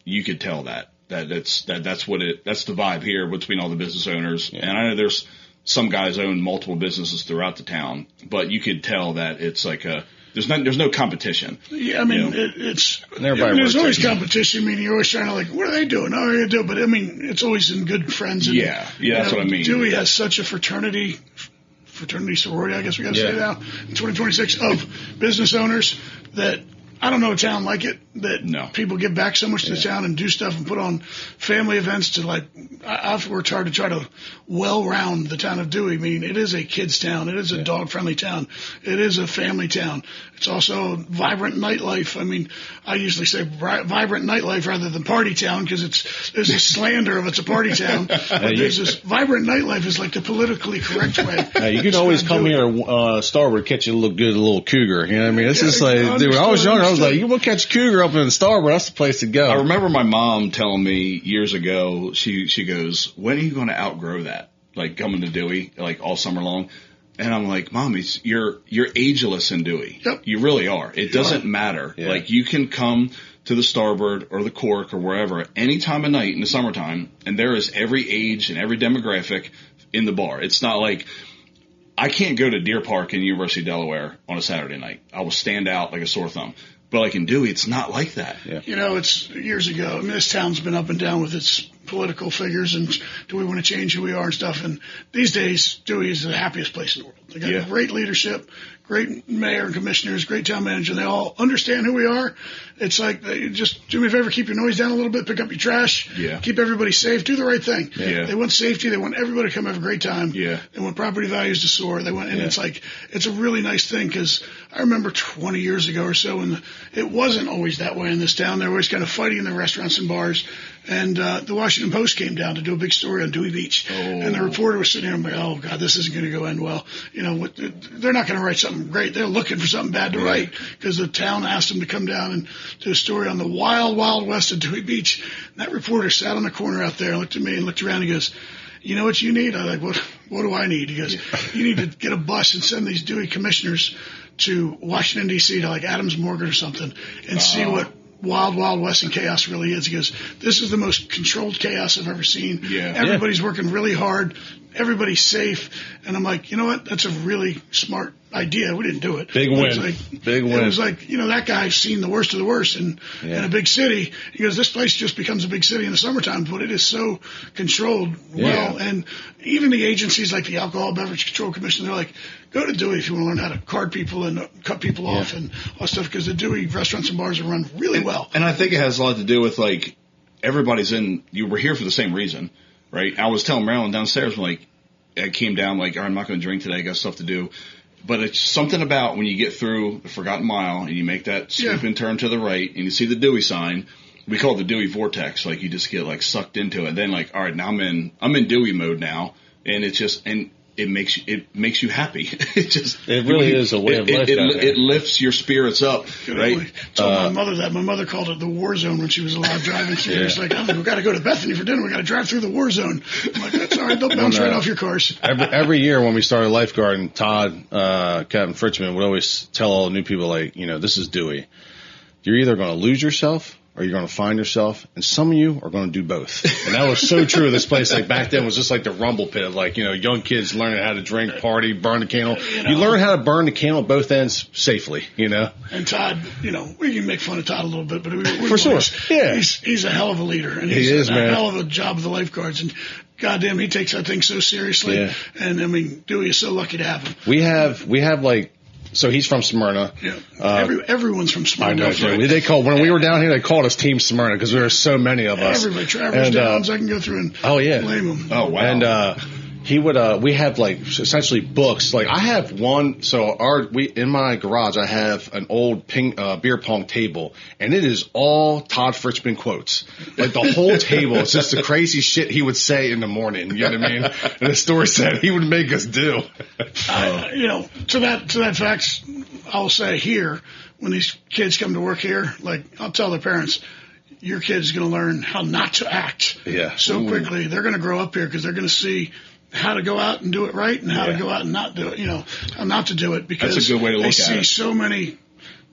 You could tell that's the vibe here between all the business owners. Yeah. And I know there's some guys own multiple businesses throughout the town, but you could tell that it's like there's no competition. Yeah, I mean, there's always competition. I mean, you're always trying to what are they doing? How are they doing? But I mean, it's always in good friends. And, that's what I mean. Dewey has such a fraternity sorority, I guess we got to say now, in 2026 of business owners that I don't know a town like it that people give back so much to the town and do stuff and put on family events to like. I've worked hard to try to well-round the town of Dewey. I mean, it is a kids' town. It is a dog-friendly town. It is a family town. It's also a vibrant nightlife. I mean, I usually say vibrant nightlife rather than party town because there's a slander of it's a party town. But there's this vibrant nightlife is like the politically correct way. You can always come here, Starboard, catch a little cougar. You know what I mean? It's just like, dude, when I was younger, I was like, you want to catch a cougar up in Starboard? That's the place to go. I remember my mom telling me years ago, she goes, when are you going to outgrow that? Like coming to Dewey, like all summer long. And I'm like, Mom, you're ageless in Dewey. Yep. You really are. It doesn't matter. Yeah. Like you can come to the Starboard or the Cork or wherever any time of night in the summertime, and there is every age and every demographic in the bar. It's not like I can't go to Deer Park in University of Delaware on a Saturday night. I will stand out like a sore thumb. But like in Dewey, it's not like that. Yeah. You know, it's years ago. I mean, this town's been up and down with its political figures and do we want to change who we are and stuff. And these days, Dewey is the happiest place in the world. They got great leadership, great mayor and commissioners, great town manager. They all understand who we are. It's like, they just do me a favor, keep your noise down a little bit, pick up your trash, keep everybody safe, do the right thing. Yeah. They want safety. They want everybody to come have a great time. Yeah. They want property values to soar. They want, and it's like, it's a really nice thing because I remember 20 years ago or so, and it wasn't always that way in this town. They were always kind of fighting in the restaurants and bars. And the Washington Post came down to do a big story on Dewey Beach. And the reporter was sitting there and like, oh, God, this isn't going to end well. You know, they're not going to write something great. They're looking for something bad to write because the town asked them to come down and do a story on the wild, wild west of Dewey Beach. And that reporter sat on the corner out there and looked at me and looked around and goes, you know what you need? I'm like, what do I need? He goes, you need to get a bus and send these Dewey commissioners to Washington, D.C., to like Adams Morgan or something and see what wild, wild west and chaos really is. He goes, this is the most controlled chaos I've ever seen. Yeah. Everybody's working really hard. Everybody's safe. And I'm like, you know what? That's a really smart idea. We didn't do it. Big win. Big win. It was like, you know, that guy's seen the worst of the worst in a big city. He goes, this place just becomes a big city in the summertime, but it is so controlled well. And even the agencies like the Alcohol Beverage Control Commission, they're like, go to Dewey if you want to learn how to card people and cut people off and all stuff, because the Dewey restaurants and bars are run really well. And I think it has a lot to do with, like, you were here for the same reason, right? I was telling Marilyn downstairs, like, I came down, like, all right, I'm not going to drink today, I got stuff to do. But it's something about when you get through the Forgotten Mile and you make that sweep and turn to the right and you see the Dewey sign. We call it the Dewey vortex. Like you just get like sucked into it. Then like, all right, now I'm in Dewey mode now, and it's just it makes you happy. It really is a way of life. It lifts your spirits up, right? I told my mother that. My mother called it the war zone when she was alive driving. She was like, oh, we got to go to Bethany for dinner. We got to drive through the war zone. I'm like, that's all right. They'll bounce right off your cars. Every year when we started lifeguarding, Todd, Captain Fritchman would always tell all the new people, like, you know, this is Dewey. You're either going to lose yourself or you're going to find yourself, and some of you are going to do both. And that was so true of this place. Like back then was just like the rumble pit of like, you know, young kids learning how to drink, party, burn the candle. You learn how to burn the candle at both ends safely, you know. And Todd, you know, we can make fun of Todd a little bit, but for sure, he's a hell of a leader, and he's a hell of a job with the lifeguards, and goddamn, he takes that thing so seriously. Yeah. And I mean, Dewey is so lucky to have him. We have like. So he's from Smyrna. Yeah. Everyone's from Smyrna. I know. Right? They called when we were down here. They called us Team Smyrna because there were so many of us. Everybody, Travers Downs. I can go through and blame them. Oh wow. And he would. We have like essentially books. Like I have one. So in my garage I have an old beer pong table, and it is all Todd Fritchman quotes. Like the whole table. It's just the crazy shit he would say in the morning. You know what I mean? And the story said he would make us do. You know, to that fact, I'll say here when these kids come to work here, like I'll tell their parents, your kid is going to learn how not to act so quickly. They're going to grow up here because they're going to see how to go out and do it right and how to go out and not do it, you know, how not to do it, because that's a good way to look they see so many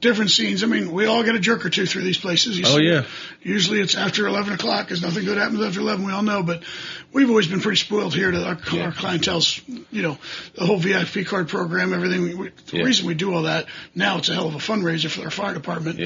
different scenes. I mean, we all get a jerk or two through these places. Usually it's after 11 o'clock because nothing good happens after 11, we all know, but we've always been pretty spoiled here to our clientele's, you know, the whole VIP card program, everything. The reason we do all that, now it's a hell of a fundraiser for our fire department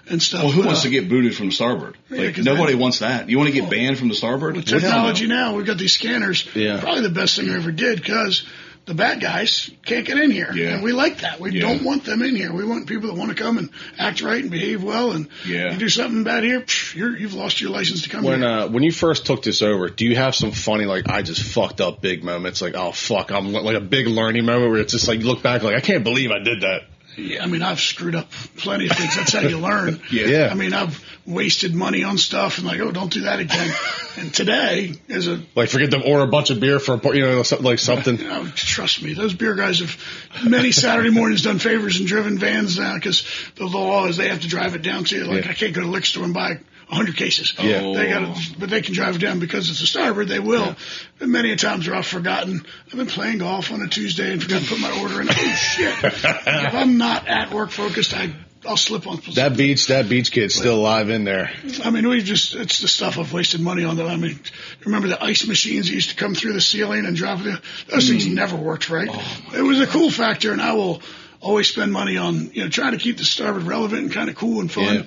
and stuff. Well, who wants to get booted from Starboard? Like, nobody wants that. You want to get banned from the Starboard? With technology now, we've got these scanners. Probably the best thing we ever did because the bad guys can't get in here. Yeah. And we like that. We don't want them in here. We want people that want to come and act right and behave well. And you do something bad here, you've lost your license to come here. When you first took this over, do you have some funny, like, I just fucked up big moments? Like, oh, fuck, I'm like a big learning moment where it's just like you look back like, I can't believe I did that. Yeah, I mean, I've screwed up plenty of things. That's how you learn. Yeah. I mean, I've wasted money on stuff and like, oh, don't do that again. And today is like, forget to order a bunch of beer for like something. Trust me, those beer guys have many Saturday mornings done favors and driven vans down because the law is they have to drive it down to you. Like, I can't go to the liquor store and buy 100 cases. Yeah. But they can drive it down because it's a Starboard. They will. Yeah. And many a times where I've forgotten. I've been playing golf on a Tuesday and forgot to put my order in. Oh shit! If I'm not at work focused, I'll slip on. That beach kid's still alive in there. I mean, it's the stuff I've wasted money on. I mean, remember the ice machines that used to come through the ceiling and drop it? Those things never worked right. It was a cool factor, and I will always spend money on trying to keep the Starboard relevant and kind of cool and fun. Yeah.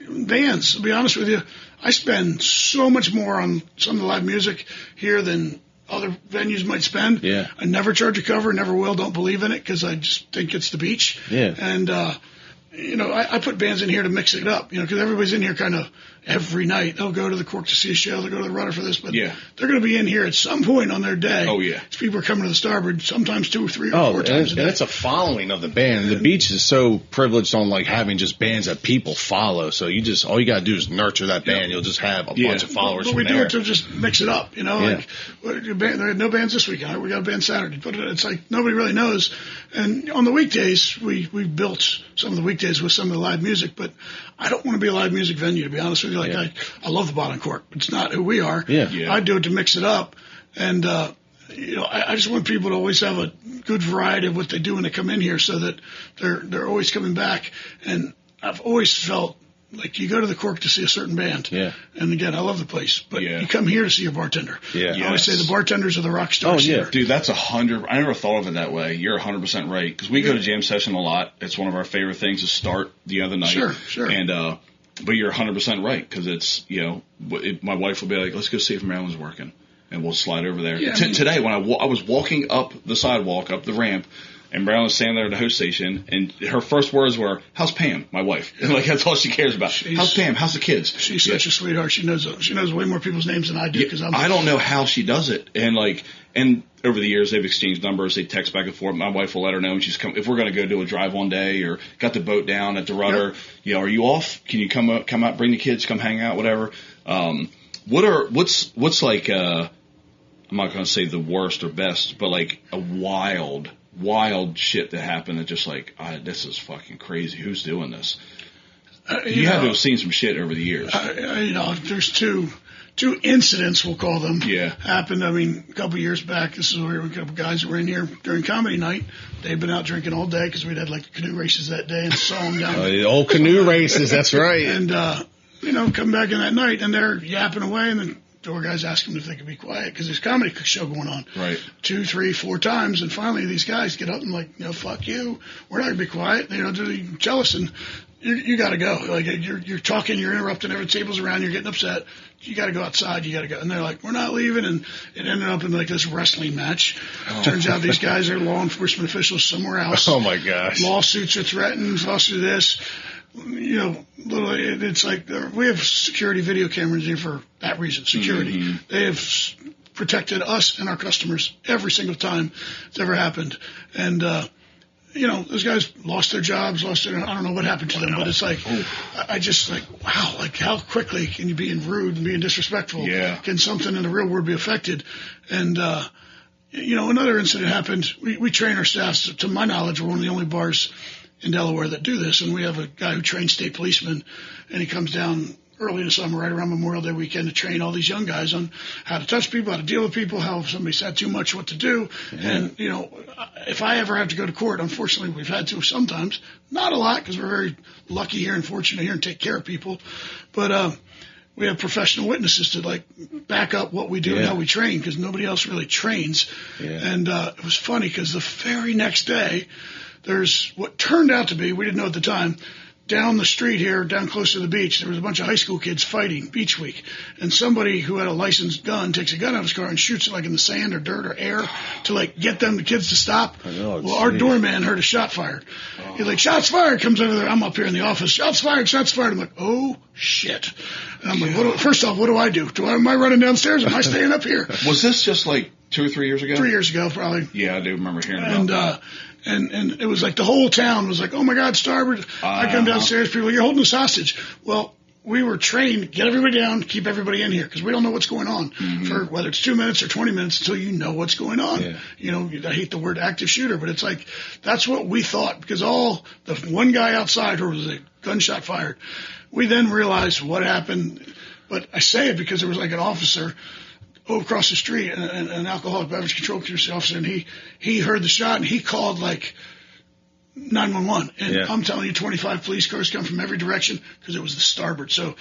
Vans, to be honest with you, I spend so much more on some of the live music here than other venues might spend. Yeah. I never charge a cover, never will, don't believe in it because I just think it's the beach. Yeah. And, I put bands in here to mix it up, because everybody's in here kind of every night. They'll go to the Cork to see a show. They'll go to the Runner for this, but they're going to be in here at some point on their day. Oh, yeah. People are coming to the Starboard sometimes 2 or 3 or 4 times a day. And it's a following of the band. The beach is so privileged on like having just bands that people follow. So all you got to do is nurture that band. You'll just have a bunch of followers. But we from do there. it to just mix it up, like there are no bands this weekend. Right? We got a band Saturday, but it's like nobody really knows. And on the weekdays, we built some of the weekdays with some of the live music, but I don't want to be a live music venue, to be honest with you. Like I love the Bottom Cork. It's not who we are. I do it to mix it up. And, I just want people to always have a good variety of what they do when they come in here so that they're always coming back. And I've always felt like you go to the Cork to see a certain band. Yeah. And again, I love the place, but you come here to see a bartender. Yeah. I always say the bartenders are the rock stars. Oh, yeah. Dude, that's 100. I never thought of it that way. You're 100% right. Because we go to jam session a lot. It's one of our favorite things to start the other night. Sure. And, but you're 100% right. Because it's, my wife will be like, let's go see if Marilyn's working. And we'll slide over there. Yeah, today, when I was walking up the sidewalk, up the ramp, and Marilyn was standing there at the host station, and her first words were, "How's Pam, my wife?" And like that's all she cares about. How's Pam? How's the kids? She's such a sweetheart. She knows way more people's names than I do. Because I don't know how she does it. And over the years they've exchanged numbers. They text back and forth. My wife will let her know when she's come. If we're going to go do a drive one day or got the boat down at the rudder, are you off? Can you come out, bring the kids, come hang out, whatever. What's like? I'm not going to say the worst or best, but like a wild shit that happened that just like, this is fucking crazy. Who's doing this? You have to have seen some shit over the years. There's two incidents, we'll call them, happened. I mean, a couple of years back, this is where a couple guys were in here during comedy night. They'd been out drinking all day because we'd had like the canoe races that day and saw them down. The old canoe races, that's right. And, come back in that night and they're yapping away and then door guys ask them if they could be quiet because there's a comedy show going on. Right. 2, 3, 4 times. And finally these guys get up and like, fuck you. We're not going to be quiet. They're jealous and you got to go. Like you're talking, you're interrupting, every table's around, you're getting upset. You got to go outside. You got to go. And they're like, we're not leaving. And it ended up in like this wrestling match. Turns out these guys are law enforcement officials somewhere else. Oh my gosh. Lawsuits are threatened. Lawsuit this. It's like we have security video cameras here for that reason. Security. Mm-hmm. They have protected us and our customers every single time it's ever happened. And, those guys lost their jobs, I don't know what happened to them, but it's like, I just like, wow, like how quickly can you being rude and being disrespectful? Yeah. Can something in the real world be affected? And, another incident happened. We train our staffs. To my knowledge, we're one of the only bars in Delaware that do this, and we have a guy who trains state policemen, and he comes down early in the summer, right around Memorial Day weekend, to train all these young guys on how to touch people, how to deal with people, how if somebody's had too much, what to do. Mm-hmm. And, if I ever have to go to court, unfortunately, we've had to sometimes, not a lot, because we're very lucky here and fortunate here and take care of people, but we have professional witnesses to like back up what we do and how we train, because nobody else really trains. Yeah. And it was funny because the very next day, there's what turned out to be, we didn't know at the time, down the street here, down close to the beach, there was a bunch of high school kids fighting beach week. And somebody who had a licensed gun takes a gun out of his car and shoots it like in the sand or dirt or air to like get the kids to stop. Well, our doorman heard a shot fired. He's like, shots fired, comes over there. I'm up here in the office. Shots fired, shots fired. I'm like, oh shit. And I'm like, first off, what do I do? Am I running downstairs? Am I staying up here? Was this just like 2 or 3 years ago? 3 years ago, probably. Yeah, I do remember hearing about that. And it was like the whole town was like, oh my God, Starboard. I come downstairs, people are like, you're holding us hostage. Well, we were trained to get everybody down, keep everybody in here, because we don't know what's going on for whether it's 2 minutes or 20 minutes until you know what's going on. Yeah. You know, I hate the word active shooter, but it's like, that's what we thought, because the one guy outside who was a gunshot fired, we then realized what happened. But I say it because there was like an officer across the street, an alcoholic beverage control officer, and he heard the shot and he called like 911. And I'm telling you, 25 police cars come from every direction because it was the Starboard. So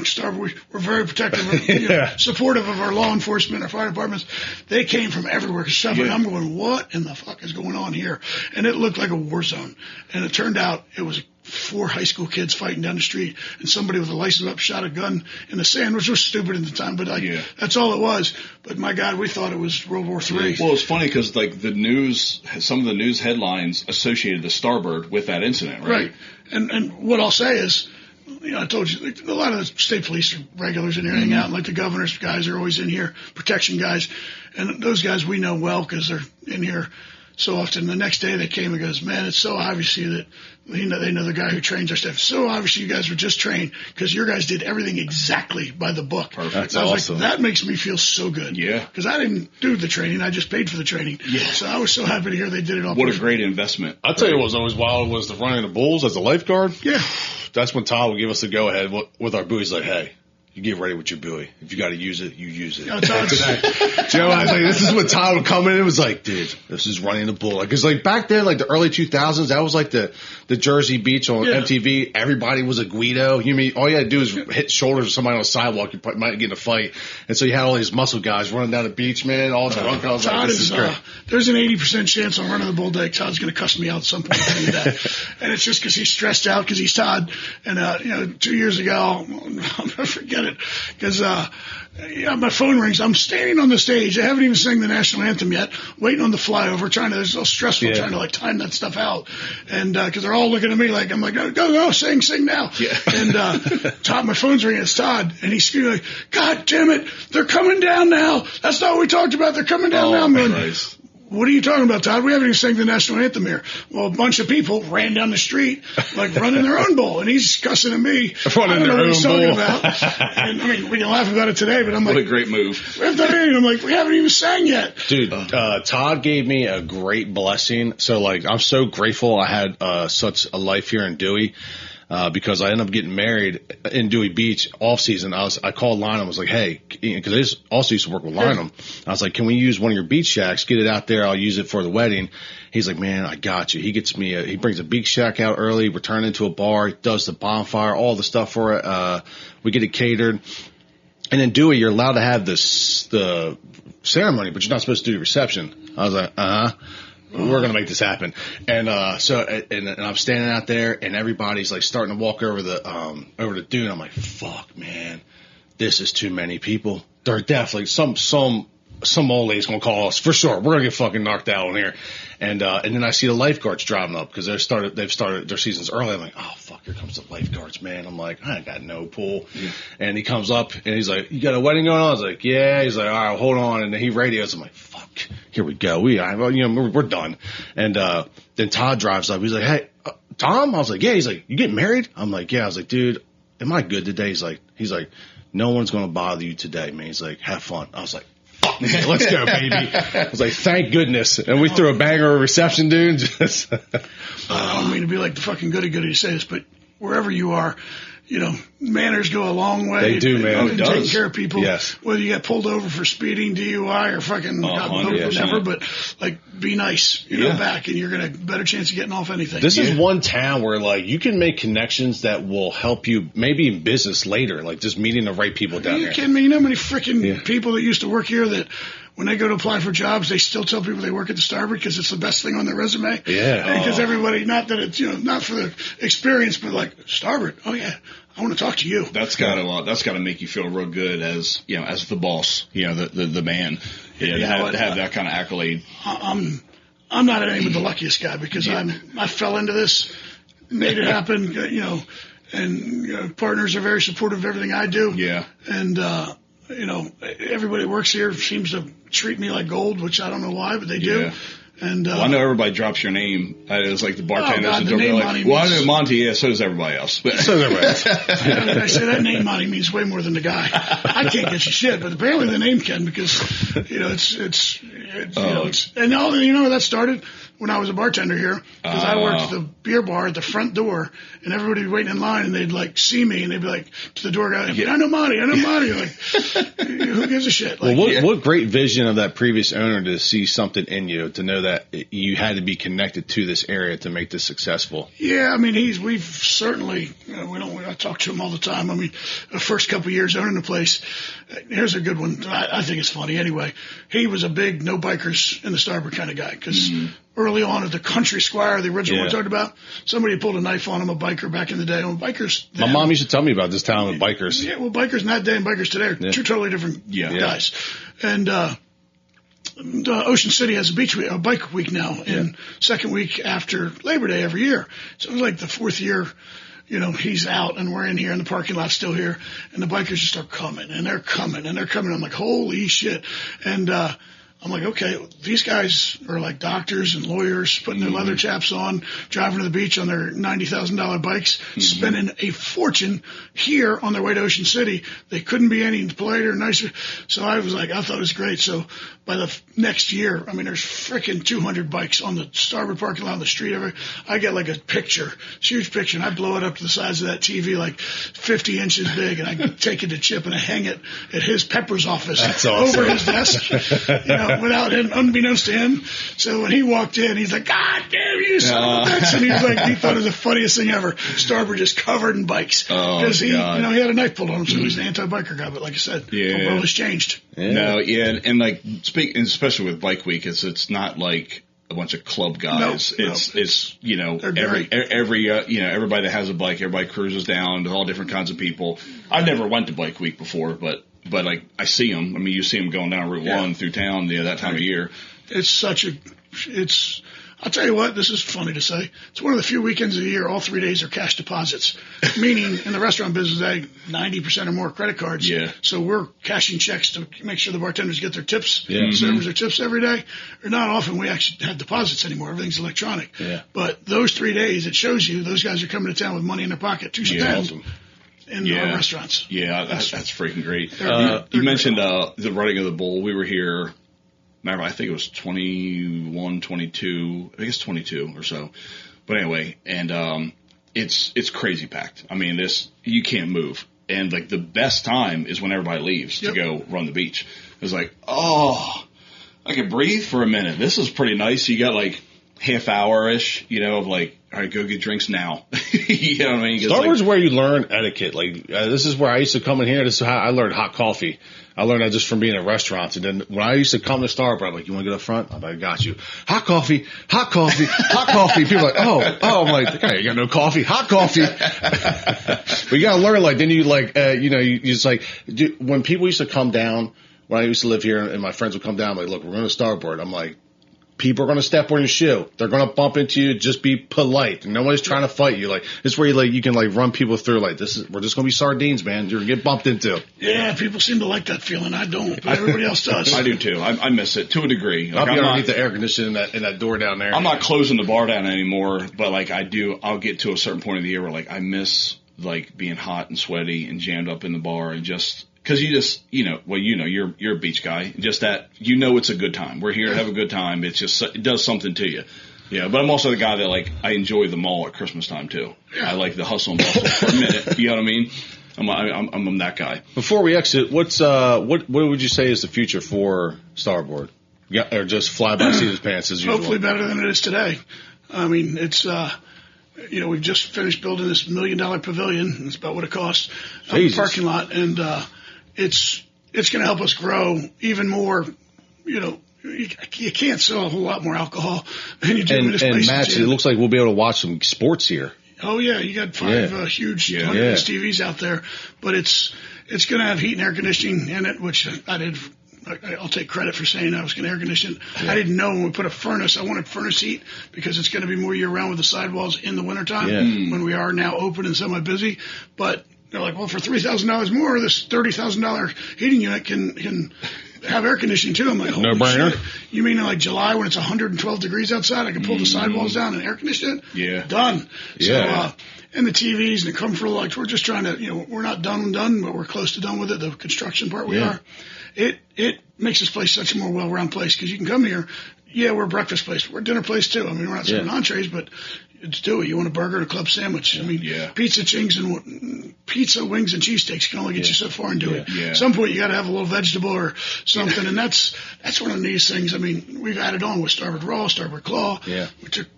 Starboard, we're very protective, supportive of our law enforcement, our fire departments. They came from everywhere. I'm going, what in the fuck is going on here? And it looked like a war zone. And it turned out it was 4 high school kids fighting down the street, and somebody with a license up shot a gun in the sand, which was stupid at the time, but that's all it was. But my God, we thought it was World War III. Well, it's funny because like the news, some of the news headlines associated the Starboard with that incident, right? And what I'll say is, I told you, like, a lot of the state police are regulars in here, hang out, and like the governor's guys are always in here, protection guys, and those guys we know well because they're in here so often. The next day they came and goes, man, it's so obvious that they know the guy who trains our staff. So obvious you guys were just trained because your guys did everything exactly by the book. Perfect. That's awesome. Like, that makes me feel so good. Yeah. Because I didn't do the training. I just paid for the training. Yeah. So I was so happy to hear they did it all. What a great investment. I'll tell you what was always wild was the running the bulls as a lifeguard. Yeah. That's when Todd would give us the go ahead with our buoys like, hey, you get ready with your buoy. If you got to use it, you use it. Joe, I was like, this is what Todd would come in. It was like, dude, this is running the bull. Because like back then, like the early 2000s, that was like the Jersey Beach on MTV. Everybody was a Guido. You mean all you had to do is hit shoulders of somebody on the sidewalk. You might get in a fight. And so you had all these muscle guys running down the beach, man, all drunk. I was like, this is great. There's an 80% chance on running the bull day. Todd's going to cuss me out at some point. And it's just because he's stressed out because he's Todd. And 2 years ago, I'll never forget it. Because my phone rings. I'm standing on the stage. I haven't even sang the national anthem yet. Waiting on the flyover. It's so stressful trying to like time that stuff out. And because they're all looking at me like I'm like go sing now. Yeah. And Todd, my phone's ringing. It's Todd, and he's screaming like, God damn it, they're coming down now. That's not what we talked about. They're coming down now. I'm going, what are you talking about, Todd? We haven't even sang the national anthem here. Well, a bunch of people ran down the street, like running their own bull, and he's cussing at me. Running their own bull. About. And, I mean, we can laugh about it today, but I'm like, what a great move. I'm like, we haven't even sang yet. Dude, Todd gave me a great blessing. So, like, I'm so grateful I had such a life here in Dewey. Because I ended up getting married in Dewey Beach off season. I called Lynham. I was like, hey, because I also used to work with Lynham. I was like, can we use one of your beach shacks? Get it out there. I'll use it for the wedding. He's like, man, I got you. He gets me he brings a beach shack out early. We're turning into a bar. He does the bonfire, all the stuff for it. We get it catered. And in Dewey, you're allowed to have the ceremony, but you're not supposed to do the reception. I was like, we're going to make this happen. And, and I'm standing out there and everybody's like starting to walk over the dune. I'm like, fuck, man, this is too many people. They're definitely some old lady's going to call us for sure. We're going to get fucking knocked out on here. And then I see the lifeguards driving up because they've started their seasons early. I'm like, oh fuck, here comes the lifeguards, man. I'm like, I got no pool. Yeah. And he comes up and he's like, you got a wedding going on? I was like, yeah. He's like, all right, hold on. And then he radios. I'm like, fuck, here we go. We're done. And then Todd drives up. He's like, hey, Tom? I was like, yeah. He's like, you getting married? I'm like, yeah. I was like, dude, am I good today? He's like, no one's going to bother you today, man. He's like, have fun. I was like, let's go, baby. I was like, thank goodness. And we threw a banger reception, dude. I don't mean to be like the fucking goody to say this, but wherever you are, manners go a long way. They do, man. In taking care of people. Yes. Whether you get pulled over for speeding, DUI, or fucking whatever, but like be nice, back, and you're gonna better chance of getting off anything. This is one town where like you can make connections that will help you maybe in business later, like just meeting the right people down there. Are you kidding me? You know how many freaking people that used to work here that when they go to apply for jobs, they still tell people they work at the Starboard because it's the best thing on their resume. Yeah. Because everybody, not that it's, not for the experience, but like, Starboard, oh yeah, I want to talk to you. That's gotta make you feel real good as the boss, the man, to have that kind of accolade. I'm not anything but the luckiest guy because I fell into this, made it happen, and partners are very supportive of everything I do. Yeah. And, everybody that works here seems to treat me like gold, which I don't know why, but they do. Yeah. And I know everybody drops your name. It's like the bartenders God, and the name like, Monty well, I means- know Monty, yeah, so does everybody else. So is everybody else. I say that name Monty means way more than the guy. I can't get you shit, but apparently the name can because, it's and all, where that started? When I was a bartender here, because I worked at the beer bar at the front door, and everybody would be waiting in line, and they'd like see me, and they'd be like to the door guy, I know Monty. Like, who gives a shit? Like, what great vision of that previous owner to see something in you, to know that you had to be connected to this area to make this successful. Yeah, I mean, we've certainly, I talk to him all the time. I mean, the first couple of years owning the place, here's a good one. I think it's funny anyway. He was a big no bikers in the Starboard kind of guy because early on at the Country Squire, the original one we talked about, somebody had pulled a knife on him, a biker back in the day. Bikers. My mom used to tell me about this town with bikers. Yeah, well, bikers in that day and bikers today are two totally different guys. And Ocean City has a bike week now, and second week after Labor Day every year. So it was like the fourth year. He's out and we're in here and the parking lot's still here and the bikers just start coming and they're coming and they're coming. I'm like, holy shit. And, I'm like, okay, these guys are like doctors and lawyers putting their leather chaps on, driving to the beach on their $90,000 bikes, spending a fortune here on their way to Ocean City. They couldn't be any politer or nicer. So I thought it was great. So by the next year, I mean, there's freaking 200 bikes on the Starboard parking lot on the street. I get like a picture, huge picture, and I blow it up to the size of that TV, like 50 inches big, and I take it to Chip and I hang it at his Pepper's office. That's awesome. Over his desk, without him, unbeknownst to him. So when he walked in, he's like, God damn you, son of a bitch. And he was like, he thought it was the funniest thing ever. Starboard just covered in bikes. Because he had a knife pulled on him, so he's an anti-biker guy. But like I said, the world has changed. Yeah. No, yeah, and like especially with Bike Week, it's not like a bunch of club guys. It's everybody that has a bike, everybody cruises down to all different kinds of people. I never went to Bike Week before, but like I see them. I mean, you see them going down Route 1 through town, that time of year. I'll tell you what, this is funny to say. It's one of the few weekends of the year, all 3 days are cash deposits. Meaning, in the restaurant business, 90% or more credit cards. Yeah. So we're cashing checks to make sure the bartenders get their tips. Yeah. Servers their tips every day. Or not often we actually have deposits anymore. Everything's electronic. Yeah. But those 3 days, it shows you those guys are coming to town with money in their pocket to spend. Awesome. In our restaurants. Yeah, that's freaking great. You mentioned the running of the bull. We were here. Remember, I think it was 21, 22. I think it's 22 or so. But anyway, and it's crazy packed. I mean, you can't move. And like the best time is when everybody leaves to go run the beach. It's like, I can breathe for a minute. This is pretty nice. You got like half hour-ish, of like, all right, go get drinks now. You know what I mean? Starboard's where you learn etiquette. Like, this is where I used to come in here. This is how I learned hot coffee. I learned that just from being in restaurants. And then when I used to come to Starboard, I'm like, you want to get up front? I'm like, I got you. Hot coffee, hot coffee, hot coffee. People are like, I'm like, okay, you got no coffee, hot coffee. But you got to learn, like, then you like, you just like, when people used to come down, when I used to live here and my friends would come down, I'm like, look, we're going to Starboard. I'm like, people are going to step on your shoe. They're going to bump into you. Just be polite. Nobody's trying to fight you. Like, this is where you can run people through. Like, we're just going to be sardines, man. You're going to get bumped into. Yeah, people seem to like that feeling. I don't, but everybody else does. I do too. I miss it to a degree. I'll be underneath the air conditioning in that door down there. I'm not closing the bar down anymore, but like I'll get to a certain point of the year where like I miss like being hot and sweaty and jammed up in the bar and just. Because you're a beach guy. Just that, it's a good time. We're here to have a good time. It's just, it does something to you. Yeah, but I'm also the guy that, like, I enjoy the mall at Christmas time, too. I like the hustle and bustle for a minute. You know what I mean? I'm that guy. Before we exit, what would you say is the future for Starboard? Yeah, or just fly by seat of pants as usual? Hopefully better than it is today. I mean, it's, we've just finished building this $1 million pavilion. That's about what it costs. The parking lot. And, it's going to help us grow even more you can't sell a whole lot more alcohol than you do in this And place. Matt, it looks like we'll be able to watch some sports here. Oh yeah, you got 5 huge 100-inch TVs out there, but it's going to have heat and air conditioning in it, which I'll take credit for saying I was going to air condition it. Yeah. I didn't know when we put a furnace. I wanted furnace heat because it's going to be more year round with the sidewalls in the wintertime when we are now open and semi-busy. But they're like, well, for $3,000 more, this $30,000 heating unit can have air conditioning too. I'm like, no brainer. Shit. You mean in like July when it's 112 degrees outside, I can pull the sidewalls down and air condition it? Yeah. Done. Yeah. So, and the TVs and the comfort lights, we're just trying to, we're not done, but we're close to done with it. The construction part we are. It makes this place such a more well-rounded place because you can come here. Yeah, we're a breakfast place. We're a dinner place too. I mean, we're not serving entrees, but it's Dewey. You want a burger and a club sandwich. I mean, pizza, wings, and cheesesteaks can only get you so far in Dewey. Yeah. At some point, you got to have a little vegetable or something, and that's one of these things. I mean, we've added on with Starboard Raw, Starboard Claw. Yeah.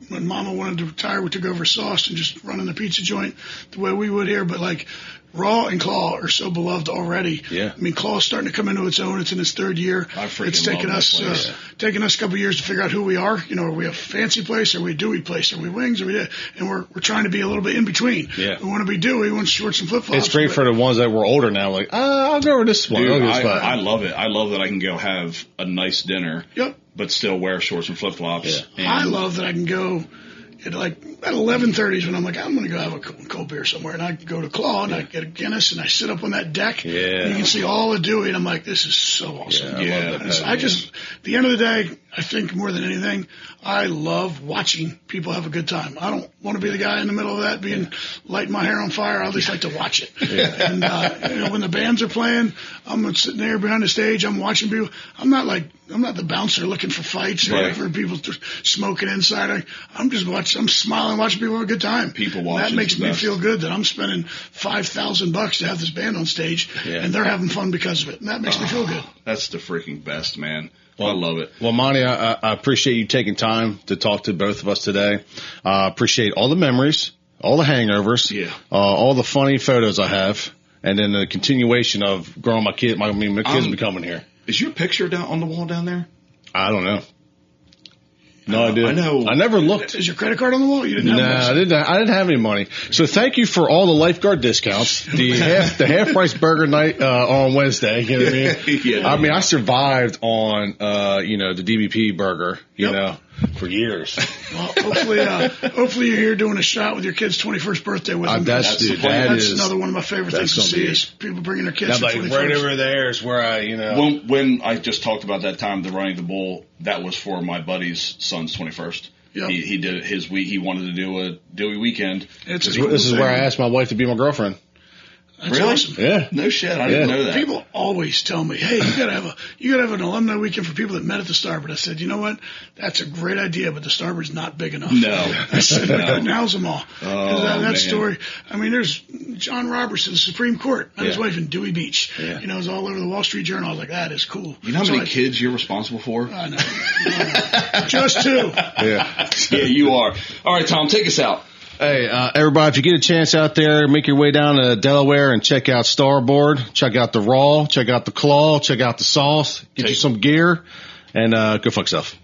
When Mama wanted to retire, we took over sauce and just running the pizza joint the way we would here. But like Raw and Claw are so beloved already. Yeah. I mean, Claw's starting to come into its own. It's in its 3rd year. It's taken us a couple of years to figure out who we are. Are we a fancy place? Are we a Dewey place? Are we wings? And we're trying to be a little bit in between. Yeah. We want to be Dewey. We want shorts and flip flops. It's great for the ones that were older now. Like, I'll go with this one. Dude, I love it. I love that I can go have a nice dinner. Yep. But still wear shorts and flip flops. Yeah. I love that I can go. At 11:30 when I'm like, I'm going to go have a cold beer somewhere. And I go to Claw and I get a Guinness and I sit up on that deck. Yeah. And you can see all of Dewey. And I'm like, this is so awesome. Yeah. At the end of the day, I think more than anything, I love watching people have a good time. I don't want to be the guy in the middle of that lighting my hair on fire. I at least like to watch it. Yeah. And when the bands are playing, I'm sitting there behind the stage. I'm watching people. I'm not the bouncer looking for fights or for people smoking inside. I'm just watching. I'm smiling, watching people have a good time. People watching. That makes me feel good that I'm spending $5,000 to have this band on stage, and they're having fun because of it. And that makes me feel good. That's the freaking best, man. Well, I love it. Well, Monty, I appreciate you taking time to talk to both of us today. Appreciate all the memories, all the hangovers, all the funny photos I have, and then the continuation of growing my kids. My kids will be coming here. Is your picture down on the wall down there? I don't know. No idea. I know. I never looked. Is your credit card on the wall? You didn't have I didn't have any money. So thank you for all the lifeguard discounts. The half price burger night on Wednesday. You know what I mean? I mean, I survived on the DBP burger. You know, for years. Well, hopefully you're here doing a shot with your kid's 21st birthday with them. That's another one of my favorite things to see is people bringing their kids. Like right over there is where when I just talked about that time, the running the bull, that was for my buddy's son's 21st. Yep. He did his week. He wanted to do a Dewey weekend. This is where I asked my wife to be my girlfriend. That's really? Awesome. Yeah. No shit. I didn't know that. People always tell me, "Hey, you gotta have an alumni weekend for people that met at the Starboard." I said, "You know what? That's a great idea, but the Starboard's not big enough." No. I said, "We couldn't house them all." Oh, that story. I mean, there's John Roberts of the Supreme Court and his wife in Dewey Beach. Yeah. It was all over the Wall Street Journal. I was like, "That is cool." You know how many kids you're responsible for? I know. Just 2. Yeah, you are. All right, Tom, take us out. Hey, everybody, if you get a chance out there, make your way down to Delaware and check out Starboard, check out the Raw, check out the Claw, check out the Sauce, get you some gear, and go fuck yourself.